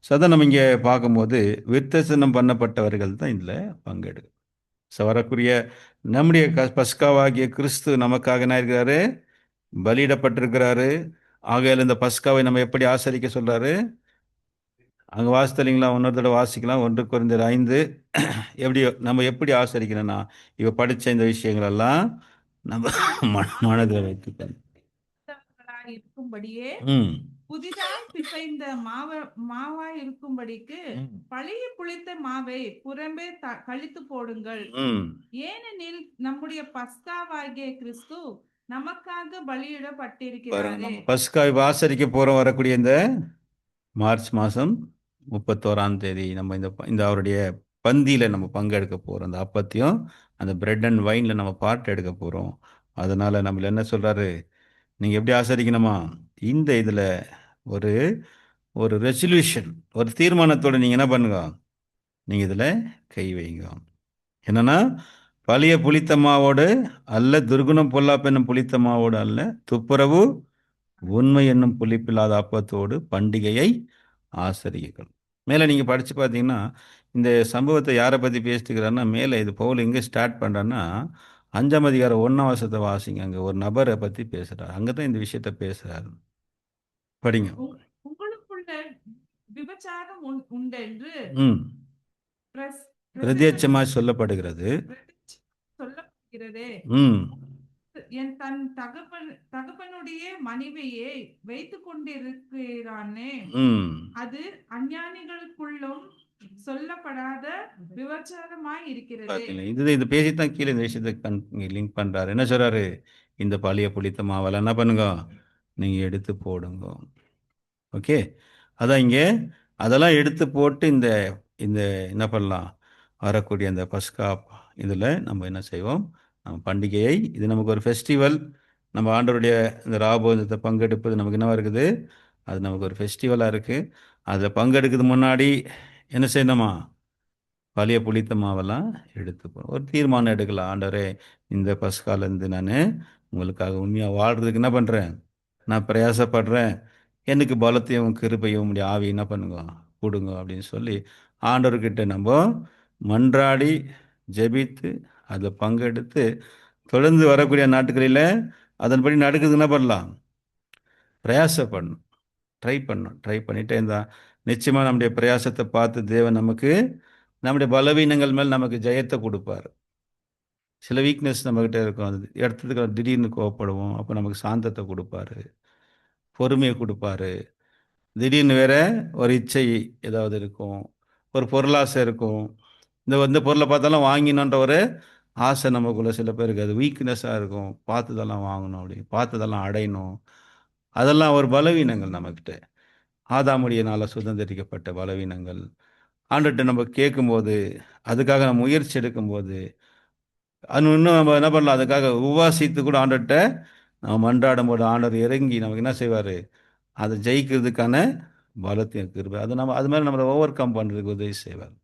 ஸோ அதை நம்ம இங்கே பார்க்கும்போது விருத்தசனம் பண்ணப்பட்டவர்கள் தான் இதில் பங்கெடுக்கும். ஸோ வரக்கூடிய நம்முடைய பஸ்காவாகிய கிறிஸ்து நமக்காக என்ன இருக்கிறாரு? பலியிடப்பட்டிருக்கிறாரு. ஆகையால் இந்த பஸ்காவை நம்ம எப்படி ஆசரிக்க சொல்கிறாரு? அங்கே வாசித்தலிங்களா? இன்னொரு தடவை வாசிக்கலாம். 1 கொரிந்தியர் 5. நம்ம எப்படி ஆசரிக்கணும்னா இப்போ படித்த இந்த விஷயங்களெல்லாம் நம்ம மனதில் வைத்துக்கணும். இருக்கும்படியே ம் புதிதாய் பிசைந்த மாவாய் இருக்கும்படிக்கு ம் பழைய புளித்த மாவை புறம்பே கழித்து போடுங்கள். ம் ஏனெனில் நம்முடைய பஸ்காவாகிய கிறிஸ்து நமக்காக பாருங்க, பலியிடப்பட்டிருக்கிறாரே. நம்ம பஸ்காவை ஆசரிக்க போறோம் வரக்கூடிய இந்த மார்ச் மாதம் 31ஆம் தேதி நம்ம இந்த அவருடைய பந்தியில் நம்ம பங்கெடுக்க போகிறோம். அந்த அப்பத்தையும் அந்த பிரெட் அண்ட் வைனில் நம்ம பார்ட் எடுக்க போகிறோம். அதனால் நம்மள என்ன சொல்கிறாரு, நீங்கள் எப்படி ஆசரிக்கணுமா, இந்த இதில் ஒரு ஒரு ரெசல்யூஷன், ஒரு தீர்மானத்தோடு நீங்கள் என்ன பண்ணுங்க, நீங்கள் இதில் கை வைங்க. என்னன்னா, பழைய புளித்த மாவோடு அல்ல, துர்குணம் பொல்லாப்பு என்னும் புளித்த மாவோடு அல்ல, துப்புரவு உண்மை என்னும் புளிப்பில்லாத அப்பத்தோடு பண்டிகையை ஆசரியுங்கள். மேலே நீங்கள் படித்து பார்த்தீங்கன்னா இந்த சம்பவத்தை யாரை பற்றி பேசிட்டுக்கிறாருன்னா, மேலே இது பவுல் எங்கே ஸ்டார்ட் பண்ணுறான்னா 5ஆம் அதிகாரம் 1ஆம் வசனத்தை வாசிங்க. அங்கே ஒரு நபரை பற்றி பேசுகிறார். அங்கே தான் இந்த விஷயத்த பேசுகிறாரு. படிங்க. உங்களுக்குள்ள விபச்சாரம் உண்டென்று ம் பிரத்யட்சமாய் சொல்லப்படுகிறது. சொல்லப்படுகிறதே. ம் தன் தகப்பனுடைய மனைவியை வைத்துக் கொண்டிருக்கிறானே, ம் அது அஞ்ஞானிகளுக்குள்ளும் சொல்லப்படாத விபச்சாரமாய் இருக்கிறது. பார்த்தீங்களா, இது பேசித்தான் கீழே இந்த விஷயத்தை லிங்க் பண்ணுறாரு. என்ன சொல்கிறாரு, இந்த பழைய புளித்த மாவெல்லாம் என்ன பண்ணுங்க, நீங்கள் எடுத்து போடுங்க. ஓகே, அதான் இங்கே அதெல்லாம் எடுத்து போட்டு இந்த இந்த என்ன பண்ணலாம், வரக்கூடிய அந்த பஸ்கா இதில் நம்ம என்ன செய்வோம், நம்ம பண்டிகையை, இது நமக்கு ஒரு ஃபெஸ்டிவல். நம்ம ஆண்டவருடைய இந்த ராபோதத்தை பங்கெடுப்பது நமக்கு என்னவா இருக்குது, அது நமக்கு ஒரு ஃபெஸ்டிவலாக இருக்குது. அதில் பங்கெடுக்கிறது முன்னாடி என்ன செய்யணுமா, பழைய புளித்த மாவெல்லாம் எடுத்து போகணும். ஒரு தீர்மானம் எடுக்கலாம், ஆண்டவரே இந்த பஸ்காலேருந்து நான் உங்களுக்காக உண்மையாக வாழ்கிறதுக்கு என்ன பண்ணுறேன், நான் பிரயாசப்படுறேன், எனக்கு பலத்தையும் கிருபையும் உடைய ஆவி என்ன பண்ணுங்க கொடுங்க அப்படின்னு சொல்லி ஆண்டவர்கிட்ட நம்ம மன்றாடி ஜெபித்து அதில் பங்கெடுத்து தொடர்ந்து வரக்கூடிய நாட்களில் அதன்படி நடக்குது என்ன பண்ணலாம், பிரயாசப்படணும், ட்ரை பண்ணிட்டே இருந்தால் நிச்சயமாக நம்முடைய பிரயாசத்தை பார்த்து தேவன் நமக்கு நம்முடைய பலவீனங்கள் மேல் நமக்கு ஜெயத்தை கொடுப்பார். சில வீக்னஸ் நம்மக்கிட்ட இருக்கும், அது இடத்துக்கு திடீர்னு கோவப்படுவோம், அப்போ நமக்கு சாந்தத்தை கொடுப்பாரு, பொறுமையை கொடுப்பாரு. திடீர்னு வேற ஒரு இச்சை ஏதாவது இருக்கும், ஒரு பொருளாசை இருக்கும், இந்த பொருளை பார்த்தாலும் வாங்கினோன்ற ஒரு ஆசை நமக்குள்ள சில பேருக்கு அது வீக்னஸாக இருக்கும். பார்த்ததெல்லாம் வாங்கணும், அப்படி பார்த்ததெல்லாம் அடையணும், அதெல்லாம் ஒரு பலவீனங்கள் நம்மக்கிட்ட, ஆதாமுடியினால் சுதந்திரிக்கப்பட்ட பலவீனங்கள். ஆண்டுகிட்ட நம்ம கேட்கும்போது, அதுக்காக நம்ம முயற்சி எடுக்கும்போது, அது இன்னும் நம்ம என்ன பண்ணலாம், அதுக்காக உபவாசித்து கூட ஆண்டுகிட்ட நம்ம மன்றாடும் போது ஆண்டவர் இறங்கி நமக்கு என்ன செய்வார், அதை ஜெயிக்கிறதுக்கான பலத்தையும் கிருபை, அது நம்ம அது மாதிரி நம்மளை ஓவர் கம் பண்ணுறதுக்கு உதவி செய்வார்.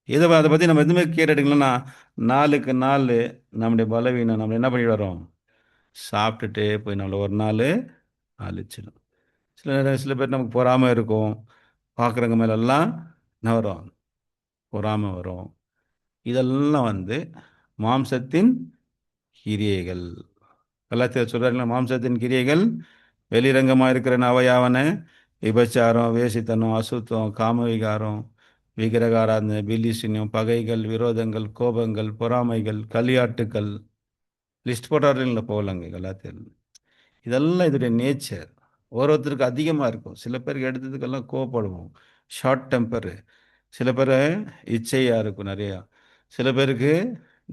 அதை பற்றி நம்ம எதுவுமே கேட்டு எடுக்கலன்னா நாளுக்கு நாள் நம்முடைய பலவீனம் நம்ம என்ன பண்ணிட்டு வரோம், சாப்பிட்டுட்டே போய் நம்மளை ஒரு நாள் அழிச்சிடும். சில பேர் நமக்கு பொறாமல் இருக்கும், பார்க்குறவங்க மேலெல்லாம் என்ன வரும், பொறாமை வரும். இதெல்லாம் மாம்சத்தின் கிரியைகள். எல்லாத்தையும் சொல்கிறாங்களா, மாம்சத்தின் கிரியைகள் வெளிரங்கமாக இருக்கிற அவையாவன விபச்சாரம், வேசித்தனம், அசுத்தம், காமவிகாரம், விக்கிரகாராதனை, பில்லிசினியம், பகைகள், விரோதங்கள், கோபங்கள், பொறாமைகள், களியாட்டுக்கள், லிஸ்ட் போட்டாருங்களா போகலங்க எல்லாத்தையும். இதெல்லாம் இதோடைய நேச்சர். ஒருத்தருக்கு அதிகமாக இருக்கும். சில பேருக்கு எடுத்ததுக்கெல்லாம் கோவப்படுவோம், ஷார்ட் டெம்பரு. சில பேர் இச்சையாக இருக்கும் நிறையா. சில பேருக்கு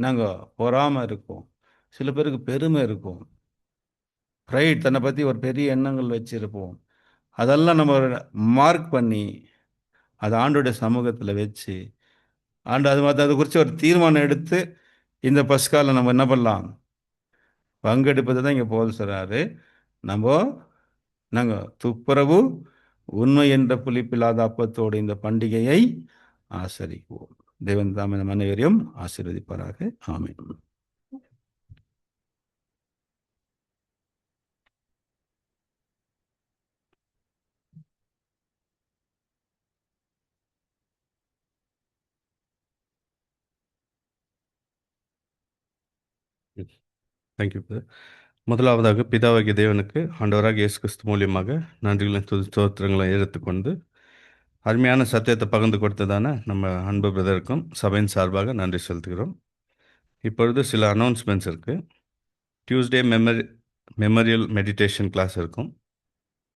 நாங்கள் பொறாமை இருக்கும். சில பேருக்கு பெருமை இருக்கும், ப்ரைட், தன்னை பற்றி ஒரு பெரிய எண்ணங்கள் வச்சுருப்போம். அதெல்லாம் நம்ம மார்க் பண்ணி அதை ஆண்டோடைய சமூகத்தில் வச்சு ஆண்டு அது குறித்து ஒரு தீர்மானம் எடுத்து இந்த பஸ்காவில் நம்ம என்ன பண்ணலாம், பங்கெடுப்பது தான் இங்கே போல் சொல்கிறாரு. நாங்கள் துப்புரவு உண்மை என்ற புளிப்பில்லாத அப்பத்தோடு இந்த பண்டிகையை ஆசரிக்குவோம். தேவன் தாம் இந்த அனைவரையும் ஆசீர்வதிப்பாராக. ஆமென். Thank you brother. முதலாவதாக பிதாவாகிய தேவனுக்கு ஆண்டவராக இயேசு கிறிஸ்து மூலியமாக நன்றிகளின் ஸ்தோத்திரங்களை எடுத்துக்கொண்டு அருமையான சத்தியத்தை பகிர்ந்து கொடுத்ததான நம்ம அன்பு பிரதருக்கும் சபையின் சார்பாக நன்றி செலுத்துகிறோம். இப்பொழுது சில அனௌன்ஸ்மெண்ட்ஸ் இருக்குது. டியூஸ்டே மெமரியல் மெடிடேஷன் கிளாஸ் இருக்கும்.